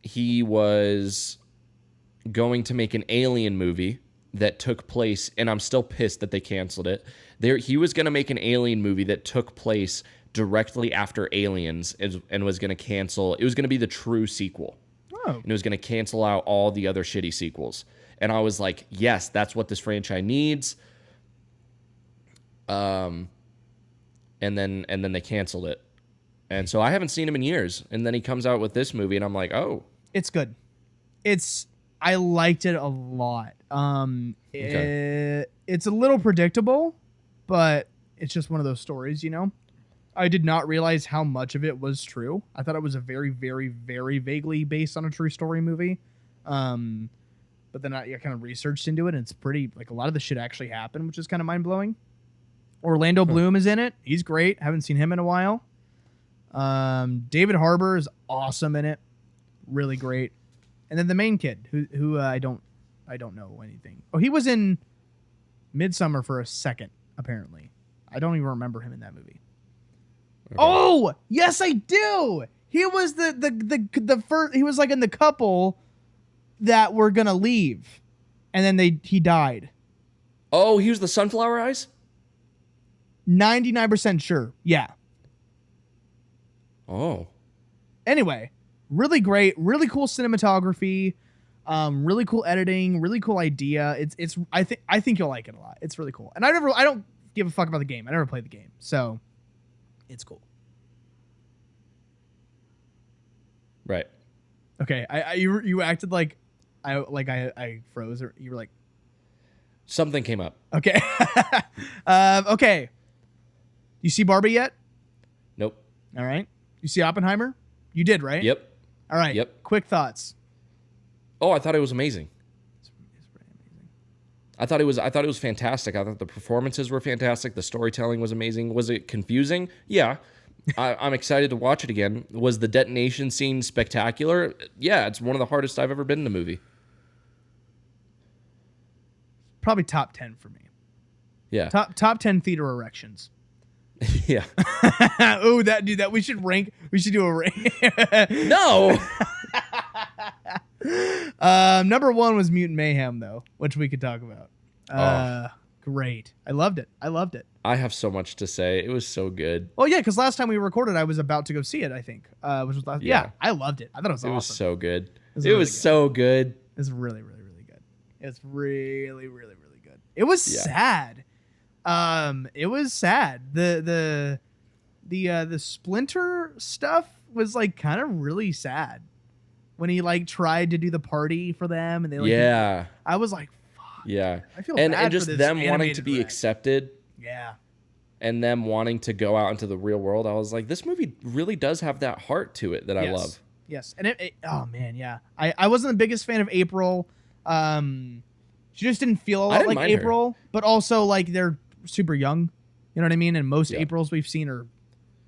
he was going to make an Alien movie that took place, and I'm still pissed that they canceled it. He was going to make an Alien movie that took place directly after Aliens and was going to cancel. It was going to be the true sequel. Oh. And it was going to cancel out all the other shitty sequels. And I was like, yes, that's what this franchise needs. And then they canceled it. And so I haven't seen him in years. And then he comes out with this movie, and I'm like, oh. It's good. I liked it a lot. Okay. It's a little predictable, but it's just one of those stories, you know? I did not realize how much of it was true. I thought it was a very, very, very vaguely based on a true story movie. But then I kind of researched into it, and it's pretty, like, a lot of the shit actually happened, which is kind of mind-blowing. Orlando Bloom is in it. He's great. Haven't seen him in a while. David Harbour is awesome in it. Really great. And then the main kid, who I don't know anything. Oh, he was in Midsummer for a second, apparently. I don't even remember him in that movie. Okay. Oh, yes, I do. He was the first. He was like in the couple that were gonna leave, and then he died. Oh, he was the Sunflower Eyes? 99% sure. Yeah. Oh. Anyway, really great, really cool cinematography, really cool editing, really cool idea. It's I think you'll like it a lot. It's really cool. And I don't give a fuck about the game. I never played the game. So it's cool. Right. Okay. You acted like I froze, or you were like something came up. Okay. Okay. You see Barbie yet? Nope. All right. You see Oppenheimer? You did, right? Yep. All right. Yep. Quick thoughts. Oh, I thought it was amazing. It's pretty amazing. I thought it was fantastic. I thought the performances were fantastic. The storytelling was amazing. Was it confusing? Yeah. I'm excited to watch it again. Was the detonation scene spectacular? Yeah, it's one of the hardest I've ever been in a movie. Probably top 10 for me. Yeah. Top 10 theater erections. Yeah. Oh, that we should rank. We should do a rank. No. Number 1 was Mutant Mayhem, though, which we could talk about. Great. I loved it. I have so much to say. It was so good. Oh yeah, because last time we recorded, I was about to go see it. I think, which was last. Yeah, I loved it. I thought it was awesome. It was so good. It was so good. It's really, really, really good. It's really, really, really good. It was sad. It was sad. The Splinter stuff was like kind of really sad when he like tried to do the party for them, and they like. Yeah. I was like, fuck. Yeah. I feel and bad and just for this them wanting to animated be wreck. accepted Yeah. and them wanting to go out into the real world. I was like, this movie really does have that heart to it that I love. Yes. And oh man, yeah. I wasn't the biggest fan of April. She just didn't feel a I lot didn't like mind her. April, but also like they're super young. You know what I mean? And most Yeah. Aprils we've seen are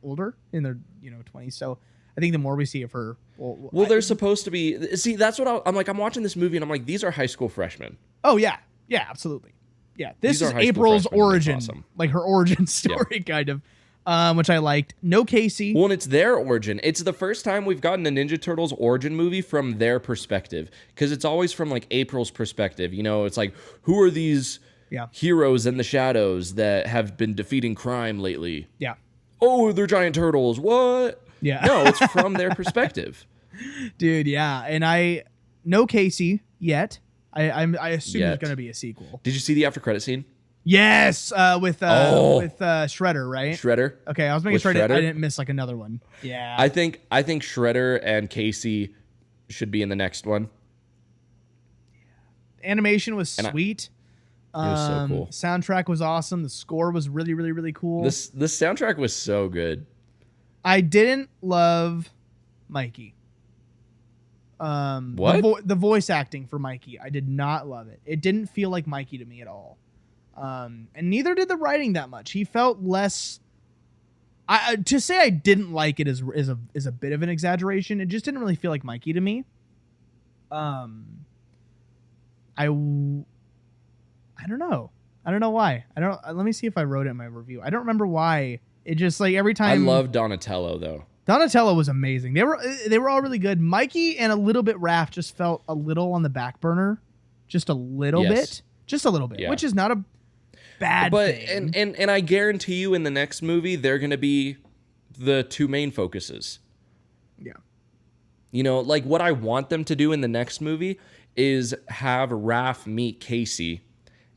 older in their 20s. So I think the more we see of her, Well, they're supposed to be. See, that's what I'm like. I'm watching this movie and I'm like, these are high school freshmen. Oh yeah, yeah, absolutely. Yeah, this These are is high school April's freshmen, and that's origin, awesome. like her origin story, kind of, which I liked. No Casey. Well, and it's their origin. It's the first time we've gotten a Ninja Turtles origin movie from their perspective, because it's always from like April's perspective. You know, it's like, who are these heroes in the shadows that have been defeating crime lately? Yeah, Oh, they're giant turtles. What? yeah. No, it's from their perspective. Dude, yeah, and no Casey yet. I assume there's Yet. gonna be a sequel. Did you see the after credit scene? Yes, with Shredder, right? Shredder. Okay, I was making With sure I Shredder? didn't miss like another one. Yeah, I think Shredder and Casey should be in the next one. animation was And sweet. It was so cool. Soundtrack was awesome. The score was really, really, really cool. This soundtrack was so good. I didn't love Mikey. What? The voice acting for Mikey, I did not love it. It didn't feel like Mikey to me at all. And neither did the writing that much. He felt less. To say I didn't like it is a bit of an exaggeration. It just didn't really feel like Mikey to me. I don't know. I don't know why. Let me see if I wrote it in my review. I don't remember why. It just like every time. I love Donatello though. Donatello was amazing. They were all really good. Mikey and a little bit Raph just felt a little on the back burner, just a little bit, Yeah. which is not a bad thing. And I guarantee you, in the next movie, they're gonna be the two main focuses. Yeah. You know, like what I want them to do in the next movie is have Raph meet Casey,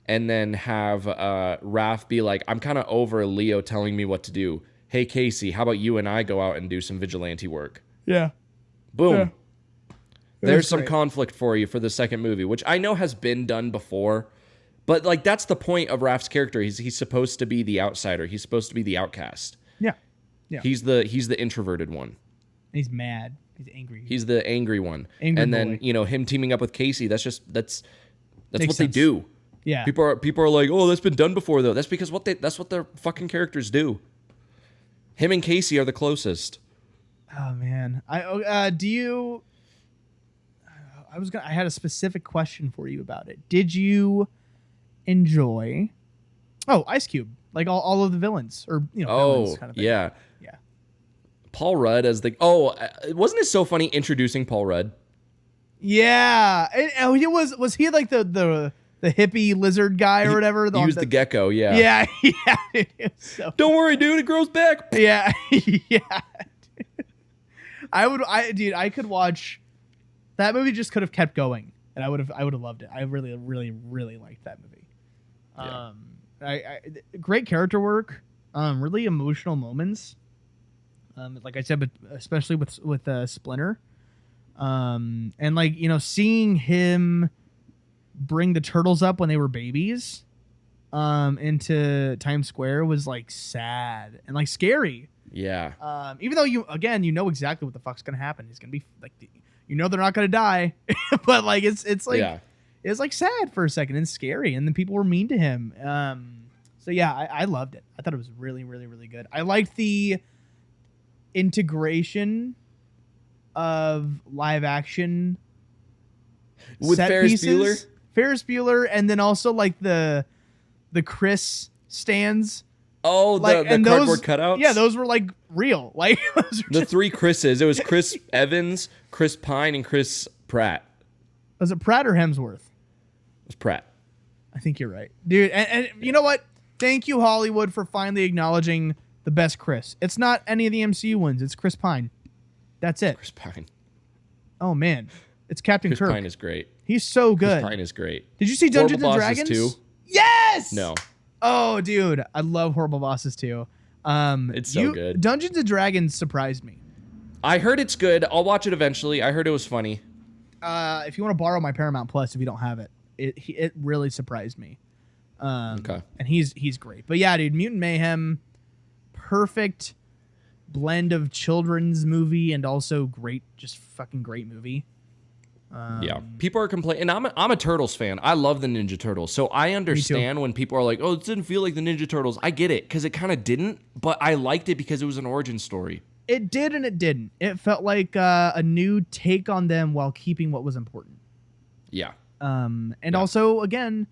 and then have Raph be like, "I'm kind of over Leo telling me what to do. Hey, Casey, how about you and I go out and do some vigilante work?" Yeah. Boom. Yeah. There's That's some great. conflict for you for the second movie, which I know has been done before. But like that's the point of Raph's character. He's supposed to be the outsider. He's supposed to be the outcast. Yeah. Yeah. He's the introverted one. He's mad. He's angry. He's the angry one. Angry and then, boy. you know, him teaming up with Casey, that's Makes what they sense. do. yeah. People are like, "Oh, that's been done before though." That's because that's what their fucking characters do. Him and Casey are the closest. Oh man. I had a specific question for you about it. Did you enjoy Ice Cube? Like all of the villains or villains kind of thing. Yeah. Yeah. Paul Rudd as wasn't it so funny introducing Paul Rudd? Yeah. Was he like the hippie lizard guy or whatever? He was the gecko, yeah. Yeah, yeah. It was so Don't worry, dude, it grows back. yeah, yeah. I could watch that movie. Just could have kept going, and I would have loved it. I really, really, really liked that movie. Yeah. Great character work. Really emotional moments. Like I said, but especially with Splinter. And like seeing him bring the turtles up when they were babies, into Times Square was like sad and like scary. Yeah. Even though you know exactly what the fuck's gonna happen. He's gonna be like, they're not gonna die, but like it's like it's like sad for a second and scary, and then people were mean to him. So yeah, I loved it. I thought it was really, really, really good. I liked the integration of live action With set Ferris pieces. Bueller? Ferris Bueller, and then also like the Chris stands. Oh, Like, the and cardboard those, cutouts? Yeah, those were like real. Like those were The just, three Chris's. It was Chris Evans, Chris Pine, and Chris Pratt. was it Pratt or Hemsworth? It was Pratt. I think you're right, dude. And you know what? Thank you, Hollywood, for finally acknowledging the best Chris. It's not any of the MCU ones. It's Chris Pine. That's it. Chris Pine. Oh man, it's Captain Chris Kirk. Pine is great. He's so good. Chris Pine is great. Did you see Dungeons and Horrible Bosses Dragons? 2? Yes. No. Oh, dude, I love Horrible Bosses too. It's so good. Dungeons and Dragons surprised me. I heard it's good. I'll watch it eventually. I heard it was funny. If you want to borrow my Paramount Plus, if you don't have it, it really surprised me. Okay. And he's great. But yeah, dude, Mutant Mayhem, perfect blend of children's movie and also great, just fucking great movie. Yeah, people are complaining. And I'm a Turtles fan. I love the Ninja Turtles, so I understand when people are like, "Oh, it didn't feel like the Ninja Turtles." I get it because it kind of didn't, but I liked it because it was an origin story. It did and it didn't. It felt like a new take on them while keeping what was important. Yeah. And also, again,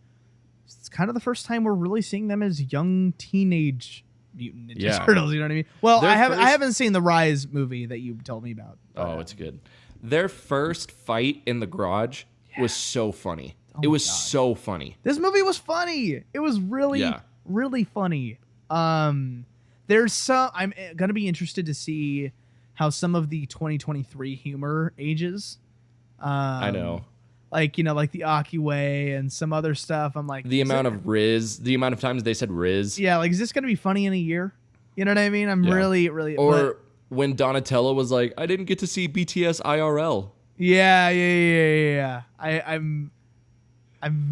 it's kind of the first time we're really seeing them as young teenage mutant Ninja Turtles. You know what I mean? Well, I haven't seen the Rise movie that you told me about. Oh, it's good. Their first fight in the garage was so funny. It was so funny. This movie was funny. It was really, really funny. There's some. I'm gonna be interested to see how some of the 2023 humor ages. I know. Like, like the Aki way and some other stuff. I'm like, the amount of times they said Riz. Yeah, like, is this gonna be funny in a year? You know what I mean? I'm really, really. Or when Donatello was like, I didn't get to see BTS IRL. Yeah. I'm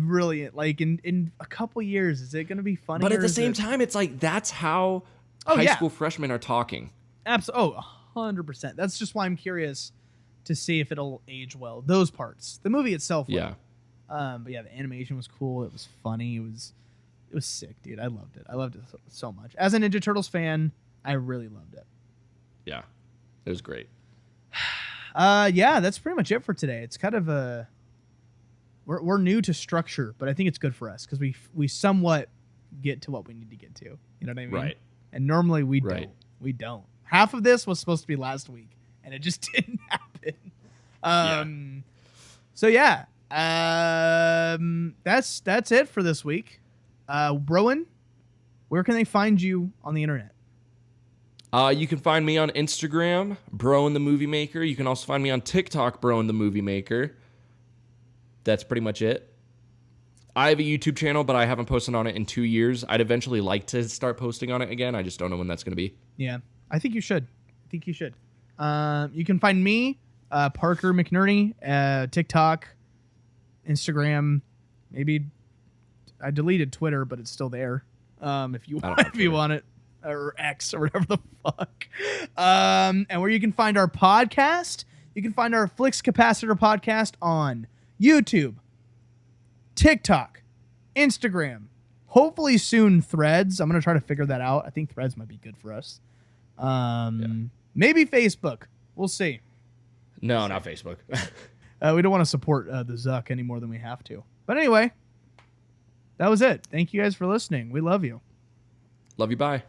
really like in a couple years. Is it gonna be funny? But at the same time, it's like that's how high school freshmen are talking. Absolutely. 100%. That's just why I'm curious to see if it'll age well. Those parts. The movie itself. Yeah. But yeah, the animation was cool. It was funny. It was sick, dude. I loved it. I loved it so much. As a Ninja Turtles fan, I really loved it. Yeah. It was great. Yeah, that's pretty much it for today. It's kind of a we're new to structure, but I think it's good for us because we somewhat get to what we need to get to. You know what I mean? Right. And normally we don't. We don't. Half of this was supposed to be last week, and it just didn't happen. So yeah, that's it for this week. Rowan, where can they find you on the internet? You can find me on Instagram, Bro and the Movie Maker. You can also find me on TikTok, Bro and the Movie Maker. That's pretty much it. I have a YouTube channel, but I haven't posted on it in 2 years. I'd eventually like to start posting on it again. I just don't know when that's going to be. Yeah, I think you should. You can find me, Parker McNerney, TikTok, Instagram. Maybe I deleted Twitter, but it's still there. If you want it, or X or whatever the fuck. And where you can find our podcast, you can find our Flix Capacitor podcast on YouTube, TikTok, Instagram, hopefully soon Threads. I'm going to try to figure that out. I think Threads might be good for us. Maybe Facebook. We'll see. No, not Facebook. We don't want to support the Zuck any more than we have to. But anyway, that was it. Thank you guys for listening. We love you. Love you. Bye.